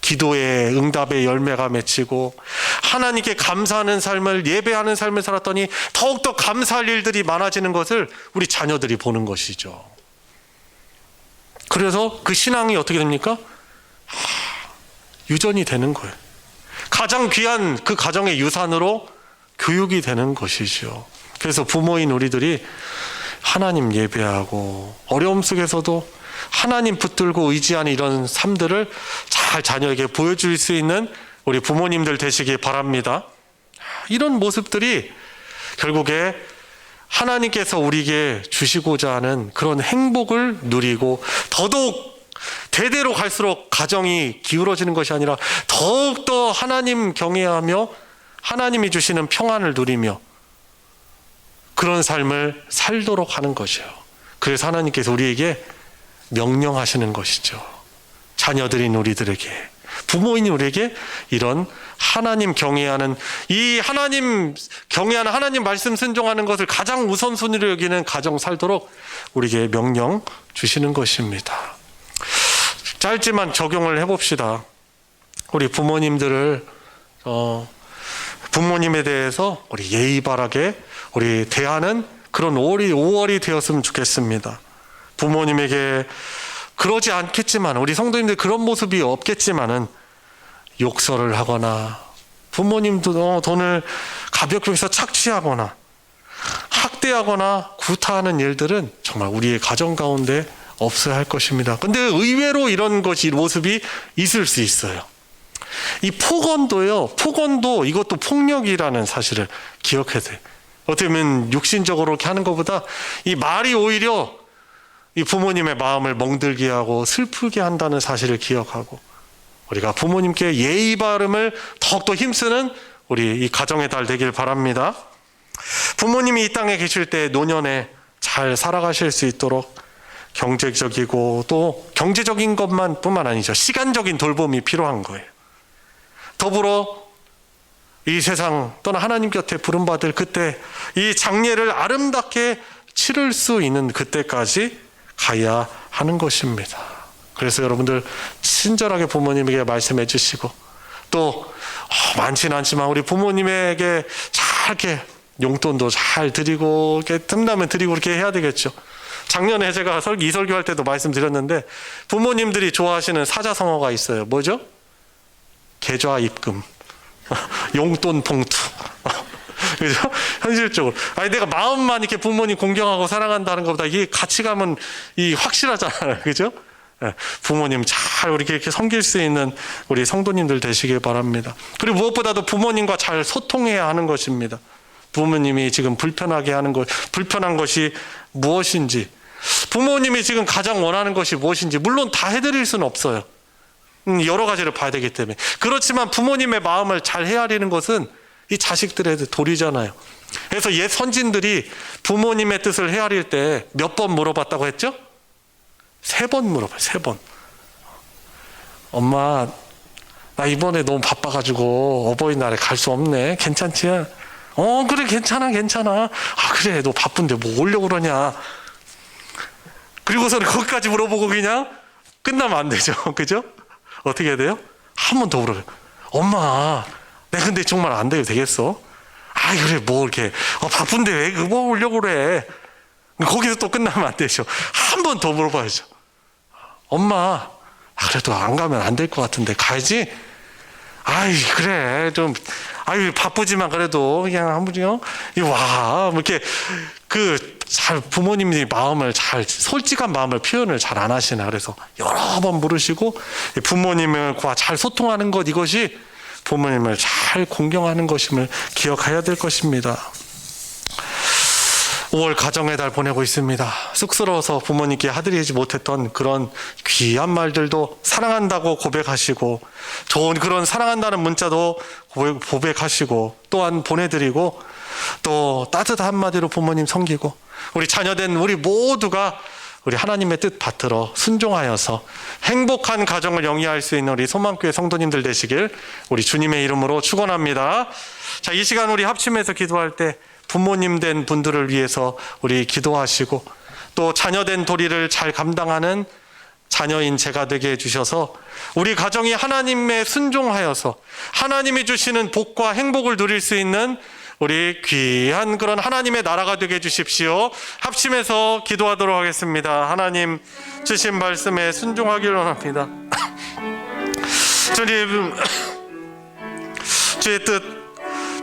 기도의 응답의 열매가 맺히고 하나님께 감사하는 삶을, 예배하는 삶을 살았더니 더욱더 감사할 일들이 많아지는 것을 우리 자녀들이 보는 것이죠. 그래서 그 신앙이 어떻게 됩니까? 유전이 되는 거예요. 가장 귀한 그 가정의 유산으로 교육이 되는 것이죠. 그래서 부모인 우리들이 하나님 예배하고 어려움 속에서도 하나님 붙들고 의지하는 이런 삶들을 잘 자녀에게 보여줄 수 있는 우리 부모님들 되시기 바랍니다. 이런 모습들이 결국에 하나님께서 우리에게 주시고자 하는 그런 행복을 누리고 더더욱 대대로 갈수록 가정이 기울어지는 것이 아니라 더욱더 하나님 경외하며 하나님이 주시는 평안을 누리며 그런 삶을 살도록 하는 것이요. 그래서 하나님께서 우리에게 명령하시는 것이죠. 자녀들인 우리들에게, 부모인 우리에게 이런 하나님 경외하는, 이 하나님 경외하는, 하나님 말씀 순종하는 것을 가장 우선순위로 여기는 가정 살도록 우리에게 명령 주시는 것입니다. 짧지만 적용을 해봅시다. 우리 부모님들을 부모님에 대해서 우리 예의 바르게 우리 대하는 그런 5월이 되었으면 좋겠습니다. 부모님에게 그러지 않겠지만, 우리 성도님들 그런 모습이 없겠지만은 욕설을 하거나 부모님도 돈을 가볍게 해서 착취하거나 학대하거나 구타하는 일들은 정말 우리의 가정 가운데 없어야 할 것입니다. 근데 의외로 이런 것이 모습이 있을 수 있어요. 이 폭언도 이것도 폭력이라는 사실을 기억해야 돼요. 어떻게 보면 육신적으로 이렇게 하는 것보다 이 말이 오히려 이 부모님의 마음을 멍들게 하고 슬프게 한다는 사실을 기억하고 우리가 부모님께 예의 바름을 더욱더 힘쓰는 우리 이 가정의 달 되길 바랍니다. 부모님이 이 땅에 계실 때 노년에 잘 살아가실 수 있도록 경제적이고 또 경제적인 것뿐만 아니죠. 시간적인 돌봄이 필요한 거예요. 더불어 이 세상 또는 하나님 곁에 부름받을 그때 이 장례를 아름답게 치를 수 있는 그때까지 가야 하는 것입니다. 그래서 여러분들 친절하게 부모님에게 말씀해 주시고 또 많지는 않지만 우리 부모님에게 잘 이렇게 용돈도 잘 드리고 이렇게 틈나면 드리고 그렇게 해야 되겠죠. 작년에 제가 이설교할 때도 말씀드렸는데 부모님들이 좋아하시는 사자성어가 있어요. 뭐죠? 계좌 입금, 용돈 봉투. 그죠? 현실적으로. 아니, 내가 마음만 이렇게 부모님 공경하고 사랑한다는 것보다 이게 같이 가면 확실하잖아요. 그죠? 부모님 잘 이렇게 섬길 수 있는 우리 성도님들 되시길 바랍니다. 그리고 무엇보다도 부모님과 잘 소통해야 하는 것입니다. 부모님이 지금 불편한 것이 무엇인지, 부모님이 지금 가장 원하는 것이 무엇인지, 물론 다 해드릴 수는 없어요. 여러 가지를 봐야 되기 때문에. 그렇지만 부모님의 마음을 잘 헤아리는 것은 이 자식들의 도리잖아요. 그래서 옛 선진들이 부모님의 뜻을 헤아릴 때 몇 번 물어봤다고 했죠? 3번 물어봐요. 3번. 엄마, 나 이번에 너무 바빠가지고 어버이날에 갈 수 없네. 괜찮지? 그래, 괜찮아. 그래, 너 바쁜데 뭐 오려고 그러냐. 그리고서는 거기까지 물어보고 그냥 끝나면 안 되죠. 그죠? 어떻게 해야 돼요? 한 번 더 물어요. 엄마, 내가 근데 정말 안 돼도 되겠어? 그래, 뭐 이렇게 바쁜데 왜 그거 오려고 그래. 거기서 또 끝나면 안 되죠. 한 번 더 물어봐야죠. 엄마, 그래도 안 가면 안 될 것 같은데 가야지? 그래, 좀 바쁘지만 그래도 그냥 한 번요. 와, 뭐 이렇게 잘 부모님이 마음을 잘 솔직한 마음을 표현을 잘 안 하시나. 그래서 여러 번 물으시고 부모님과 잘 소통하는 것, 이것이 부모님을 잘 공경하는 것임을 기억해야 될 것입니다. 5월 가정의 달 보내고 있습니다. 쑥스러워서 부모님께 하드리지 못했던 그런 귀한 말들도 사랑한다고 고백하시고, 좋은 그런 사랑한다는 문자도 고백하시고, 또한 보내드리고, 또 따뜻한 한마디로 부모님 섬기고, 우리 자녀된 우리 모두가 우리 하나님의 뜻 받들어 순종하여서 행복한 가정을 영위할 수 있는 우리 소망교회 성도님들 되시길 우리 주님의 이름으로 축원합니다. 자, 이 시간 우리 합심해서 기도할 때 부모님 된 분들을 위해서 우리 기도하시고, 또 자녀된 도리를 잘 감당하는 자녀인 제가 되게 해주셔서 우리 가정이 하나님의 순종하여서 하나님이 주시는 복과 행복을 누릴 수 있는 우리 귀한 그런 하나님의 나라가 되게 해주십시오. 합심해서 기도하도록 하겠습니다. 하나님 주신 말씀에 순종하기를 원합니다. 주님, 주의 뜻,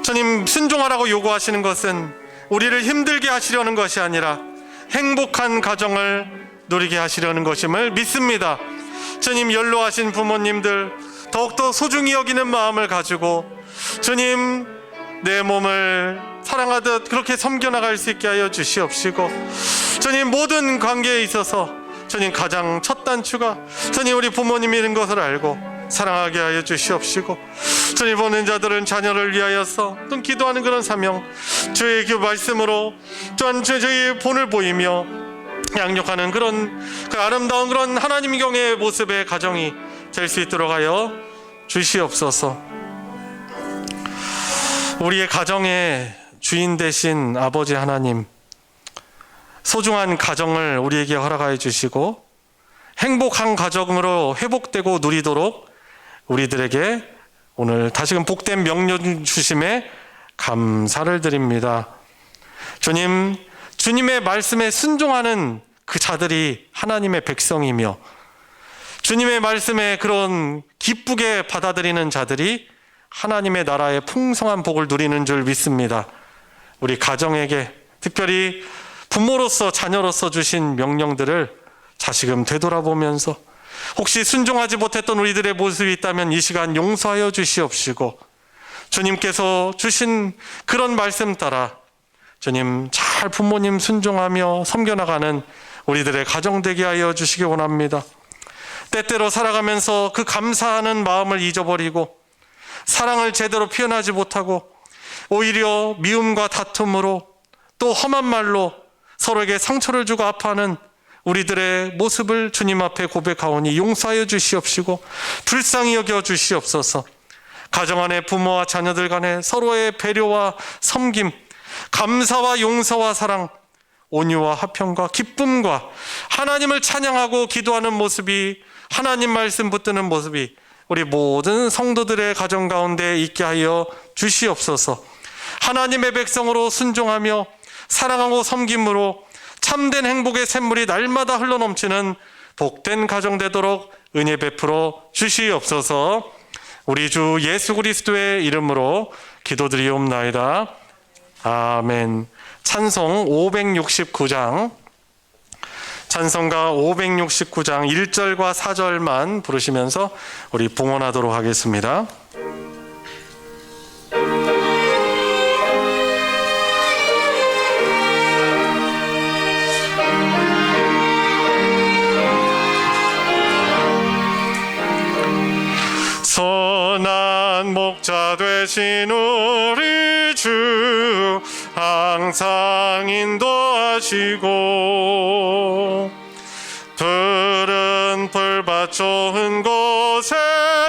주님 순종하라고 요구하시는 것은 우리를 힘들게 하시려는 것이 아니라 행복한 가정을 누리게 하시려는 것임을 믿습니다. 주님, 연로하신 부모님들 더욱더 소중히 여기는 마음을 가지고 주님, 내 몸을 사랑하듯 그렇게 섬겨나갈 수 있게 하여 주시옵시고, 주님, 모든 관계에 있어서 주님 가장 첫 단추가 주님 우리 부모님이는 것을 알고 사랑하게 하여 주시옵시고, 주님, 보는 자들은 자녀를 위하여서 또 기도하는 그런 사명, 주의 그 말씀으로 또한 주의 본을 보이며 양육하는 그런 그 아름다운 그런 하나님 경의 모습의 가정이 될 수 있도록 하여 주시옵소서. 우리의 가정의 주인 되신 아버지 하나님, 소중한 가정을 우리에게 허락하여 주시고 행복한 가정으로 회복되고 누리도록 우리들에게 오늘 다시금 복된 명령 주심에 감사를 드립니다. 주님, 주님의 말씀에 순종하는 그 자들이 하나님의 백성이며 주님의 말씀에 그런 기쁘게 받아들이는 자들이 하나님의 나라의 풍성한 복을 누리는 줄 믿습니다. 우리 가정에게 특별히 부모로서 자녀로서 주신 명령들을 다시금 되돌아보면서 혹시 순종하지 못했던 우리들의 모습이 있다면 이 시간 용서하여 주시옵시고, 주님께서 주신 그런 말씀 따라 주님 잘 부모님 순종하며 섬겨나가는 우리들의 가정 되게 하여 주시기 원합니다. 때때로 살아가면서 그 감사하는 마음을 잊어버리고 사랑을 제대로 표현하지 못하고 오히려 미움과 다툼으로 또 험한 말로 서로에게 상처를 주고 아파하는 우리들의 모습을 주님 앞에 고백하오니 용서하여 주시옵시고 불쌍히 여겨 주시옵소서. 가정 안에 부모와 자녀들 간에 서로의 배려와 섬김, 감사와 용서와 사랑, 온유와 화평과 기쁨과 하나님을 찬양하고 기도하는 모습이, 하나님 말씀 붙드는 모습이 우리 모든 성도들의 가정 가운데 있게 하여 주시옵소서. 하나님의 백성으로 순종하며 사랑하고 섬김으로 참된 행복의 샘물이 날마다 흘러넘치는 복된 가정 되도록 은혜 베풀어 주시옵소서. 우리 주 예수 그리스도의 이름으로 기도드리옵나이다. 아멘. 찬송 569장, 찬송가 569장 1절과 4절만 부르시면서 우리 봉헌하도록 하겠습니다. 선한 목자 되신 우리 주 항상 인도하시고 푸른 풀밭 좋은 곳에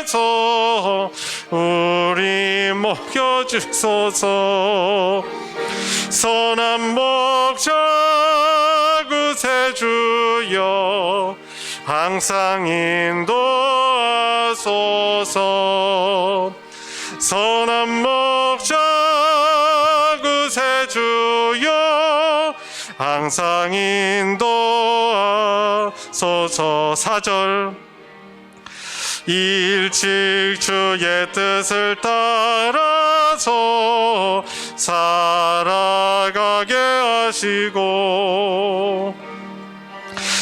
주셔서 우리 먹여주소서. 선한 목자 구세주여 항상 인도하소서. 선한 목자 구세주여 항상 인도하소서. 4절 일찍 주의 뜻을 따라서 살아가게 하시고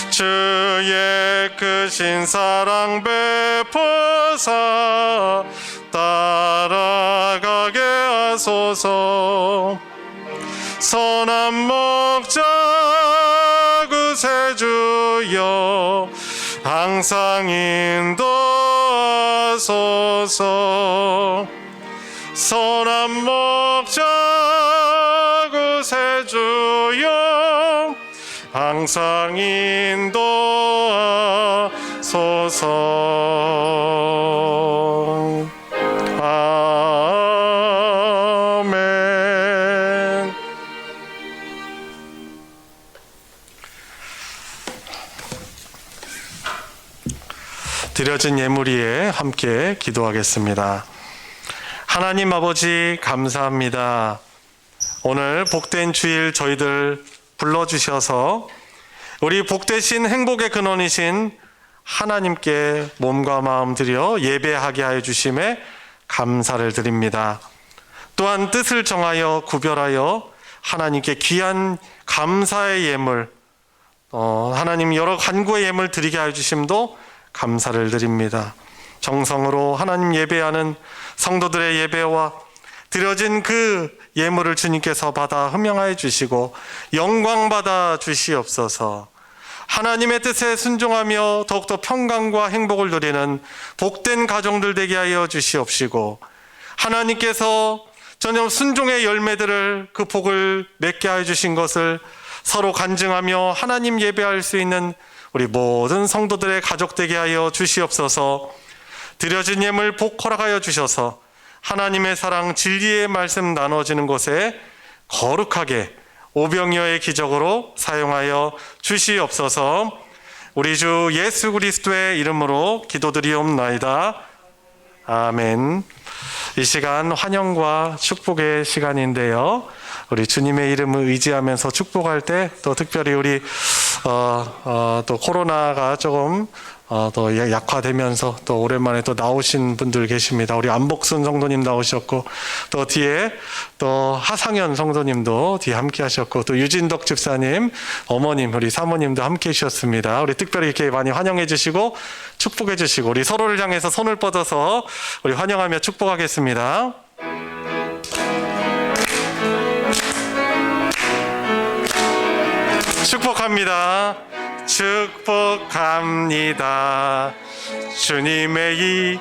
주의 크신 사랑 베푸사 따라가게 하소서. 선한 목자 구세주여 항상 인도하소서. 선한 목자 구세주여 항상 인도하소서. 아멘. 드려진 예물 위에 함께 기도하겠습니다. 하나님 아버지 감사합니다. 오늘 복된 주일 저희들 불러주셔서 우리 복되신 행복의 근원이신 하나님께 몸과 마음 드려 예배하게 하여 주심에 감사를 드립니다. 또한 뜻을 정하여 구별하여 하나님께 귀한 감사의 예물, 하나님 여러 간구의 예물 드리게 하여 주심도 감사를 드립니다. 정성으로 하나님 예배하는 성도들의 예배와 드려진 그 예물을 주님께서 받아 흠양하여 주시고 영광 받아 주시옵소서. 하나님의 뜻에 순종하며 더욱더 평강과 행복을 누리는 복된 가정들 되게 하여 주시옵시고 하나님께서 전혀 순종의 열매들을 그 복을 맺게 하여 주신 것을 서로 간증하며 하나님 예배할 수 있는 우리 모든 성도들의 가족 되게 하여 주시옵소서. 드려진 예물 복 허락하여 주셔서 하나님의 사랑 진리의 말씀 나눠지는 곳에 거룩하게 오병이어의 기적으로 사용하여 주시옵소서. 우리 주 예수 그리스도의 이름으로 기도드리옵나이다. 아멘. 이 시간 환영과 축복의 시간인데요. 우리 주님의 이름을 의지하면서 축복할 때 또 특별히 우리 또 코로나가 조금 또 약화되면서 또 오랜만에 또 나오신 분들 계십니다. 우리 안복순 성도님 나오셨고 또 뒤에 또 하상현 성도님도 뒤에 함께 하셨고 또 유진덕 집사님, 어머님, 우리 사모님도 함께 해주셨습니다. 우리 특별히 이렇게 많이 환영해 주시고 축복해 주시고 우리 서로를 향해서 손을 뻗어서 우리 환영하며 축복하겠습니다. 축복합니다. 축복합니다. 주님의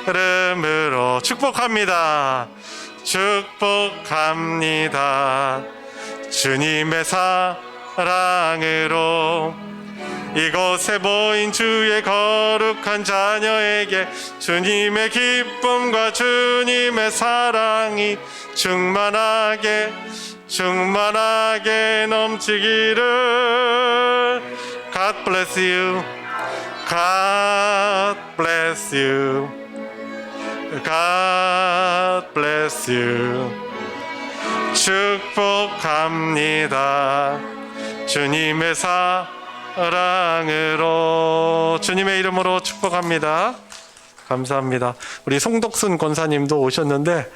이름으로 축복합니다. 축복합니다. 주님의 사랑으로 이곳에 모인 주의 거룩한 자녀에게 주님의 기쁨과 주님의 사랑이 충만하게 넘치기를. God bless you. God bless you. God bless you. 축복합니다. 주님의 사랑으로 주님의 이름으로 축복합니다. 감사합니다. 우리 송덕순 권사님도 오셨는데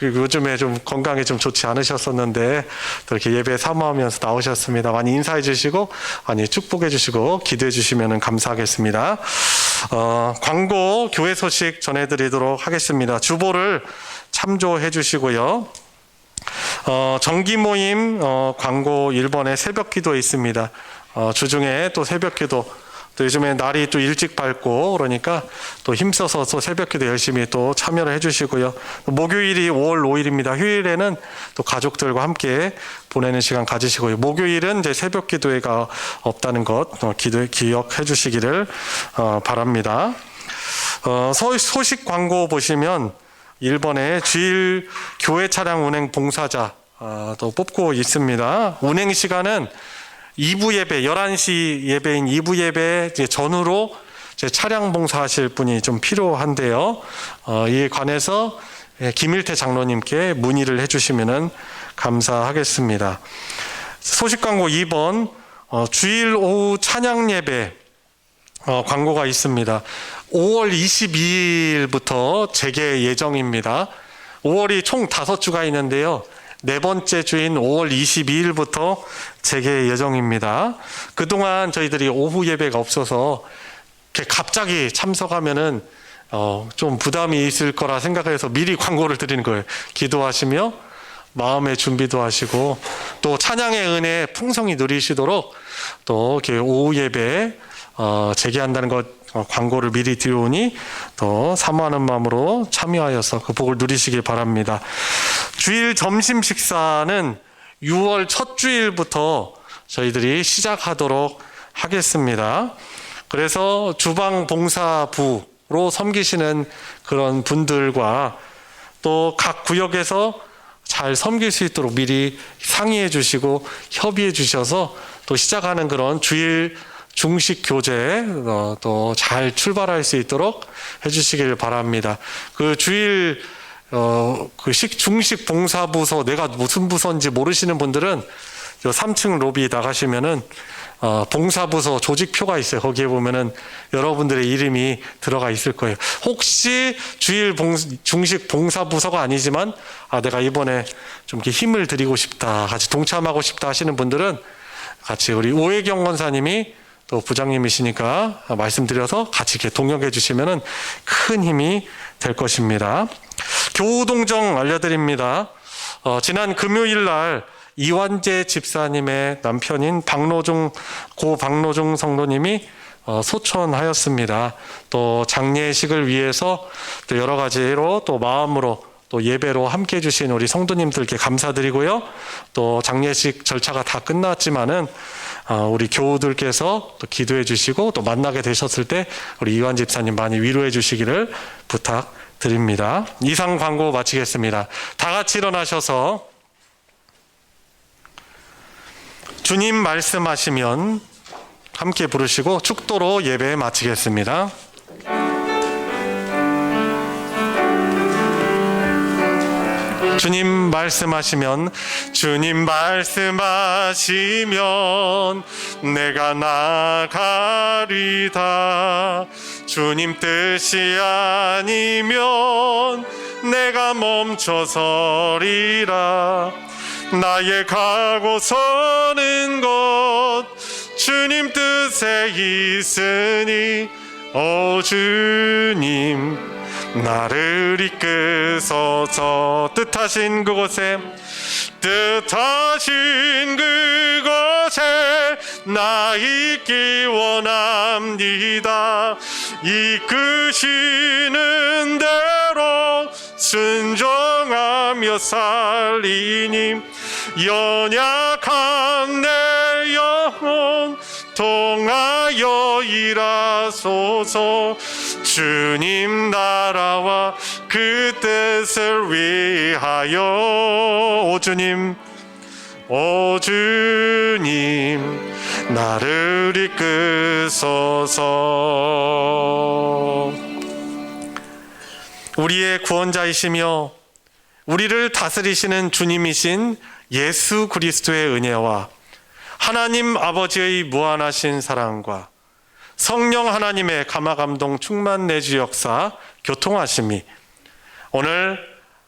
요즘에 좀 건강이 좀 좋지 않으셨었는데 또 이렇게 예배 사모하면서 나오셨습니다. 많이 인사해 주시고 많이 축복해 주시고 기도해 주시면 감사하겠습니다. 광고 교회 소식 전해드리도록 하겠습니다. 주보를 참조해 주시고요. 정기 모임 광고 1번에 새벽 기도에 있습니다. 주중에 또 새벽 기도 또 요즘에 날이 또 일찍 밝고 그러니까 또 힘써서 또 새벽기도 열심히 또 참여를 해주시고요. 목요일이 5월 5일입니다. 휴일에는 또 가족들과 함께 보내는 시간 가지시고요. 목요일은 이제 새벽기도회가 없다는 것 기억해 주시기를 바랍니다. 소식 광고 보시면 1번에 주일 교회 차량 운행 봉사자 또 뽑고 있습니다. 운행 시간은 2부 예배, 11시 예배인 2부 예배 전후로 차량 봉사하실 분이 좀 필요한데요. 이에 관해서 김일태 장로님께 문의를 해주시면 감사하겠습니다. 소식 광고 2번, 주일 오후 찬양 예배 광고가 있습니다. 5월 22일부터 재개 예정입니다. 5월이 총 5주가 있는데요. 네 번째 주인 5월 22일부터 재개 예정입니다. 그동안 저희들이 오후 예배가 없어서 갑자기 참석하면은 좀 부담이 있을 거라 생각해서 미리 광고를 드리는 거예요. 기도하시며 마음의 준비도 하시고 또 찬양의 은혜 풍성히 누리시도록 또 이렇게 오후 예배 재개한다는 것 광고를 미리 드리오니 또 사모하는 마음으로 참여하여서 그 복을 누리시길 바랍니다. 주일 점심 식사는 6월 첫 주일부터 저희들이 시작하도록 하겠습니다. 그래서 주방 봉사부로 섬기시는 그런 분들과 또 각 구역에서 잘 섬길 수 있도록 미리 상의해 주시고 협의해 주셔서 또 시작하는 그런 주일 중식 교제 또 잘 출발할 수 있도록 해주시길 바랍니다. 그 주일 중식 봉사부서 내가 무슨 부서인지 모르시는 분들은 3층 로비 나가시면은 봉사부서 조직표가 있어요. 거기에 보면은 여러분들의 이름이 들어가 있을 거예요. 혹시 주일 중식 봉사부서가 아니지만 내가 이번에 좀 이렇게 힘을 드리고 싶다, 같이 동참하고 싶다 하시는 분들은 같이 우리 오혜경 권사님이 또 부장님이시니까 말씀드려서 같이 이렇게 동역해 주시면은 큰 힘이 될 것입니다. 교우동정 알려드립니다. 지난 금요일 날 이완재 집사님의 남편인 고 박노중 성도님이 소천하였습니다. 또 장례식을 위해서 또 여러 가지로 또 마음으로 또 예배로 함께 해주신 우리 성도님들께 감사드리고요. 또 장례식 절차가 다 끝났지만은 우리 교우들께서 또 기도해 주시고 또 만나게 되셨을 때 우리 이완 집사님 많이 위로해 주시기를 부탁드립니다. 이상 광고 마치겠습니다. 다 같이 일어나셔서 주님 말씀하시면 함께 부르시고 축도로 예배 마치겠습니다. 주님 말씀하시면 내가 나가리다. 주님 뜻이 아니면 내가 멈춰서리라. 나의 가고 서는 것 주님 뜻에 있으니 오 주님 나를 이끄소서. 뜻하신 그곳에 나 있기 원합니다. 이끄시는 대로 순종하며 살리니 연약한 내 영혼 통하여 일하소서. 주님 나라와 그 뜻을 위하여 오 주님 나를 이끄소서. 우리의 구원자이시며 우리를 다스리시는 주님이신 예수 그리스도의 은혜와 하나님 아버지의 무한하신 사랑과 성령 하나님의 감화감동 충만 내주 역사 교통하심이 오늘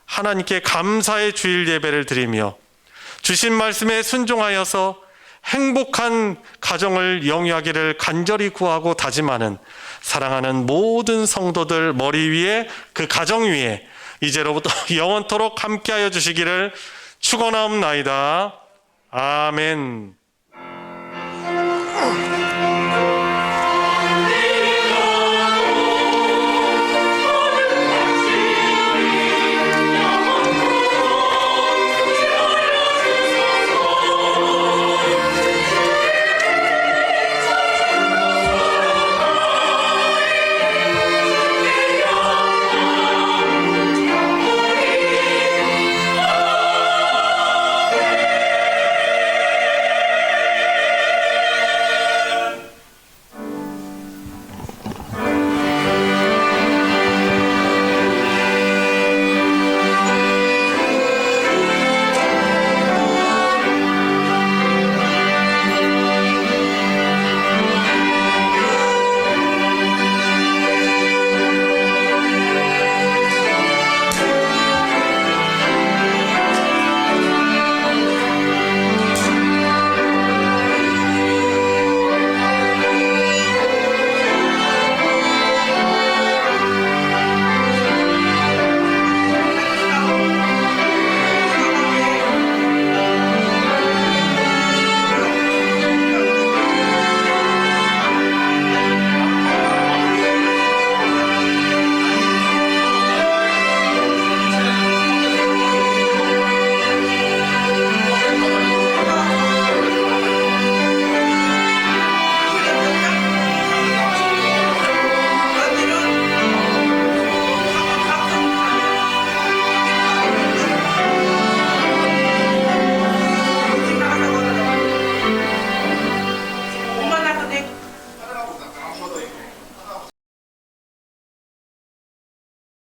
하나님께 감사의 주일 예배를 드리며 주신 말씀에 순종하여서 행복한 가정을 영위하기를 간절히 구하고 다짐하는 사랑하는 모든 성도들 머리 위에 그 가정 위에 이제로부터 영원토록 함께하여 주시기를 축원하옵나이다. 아멘.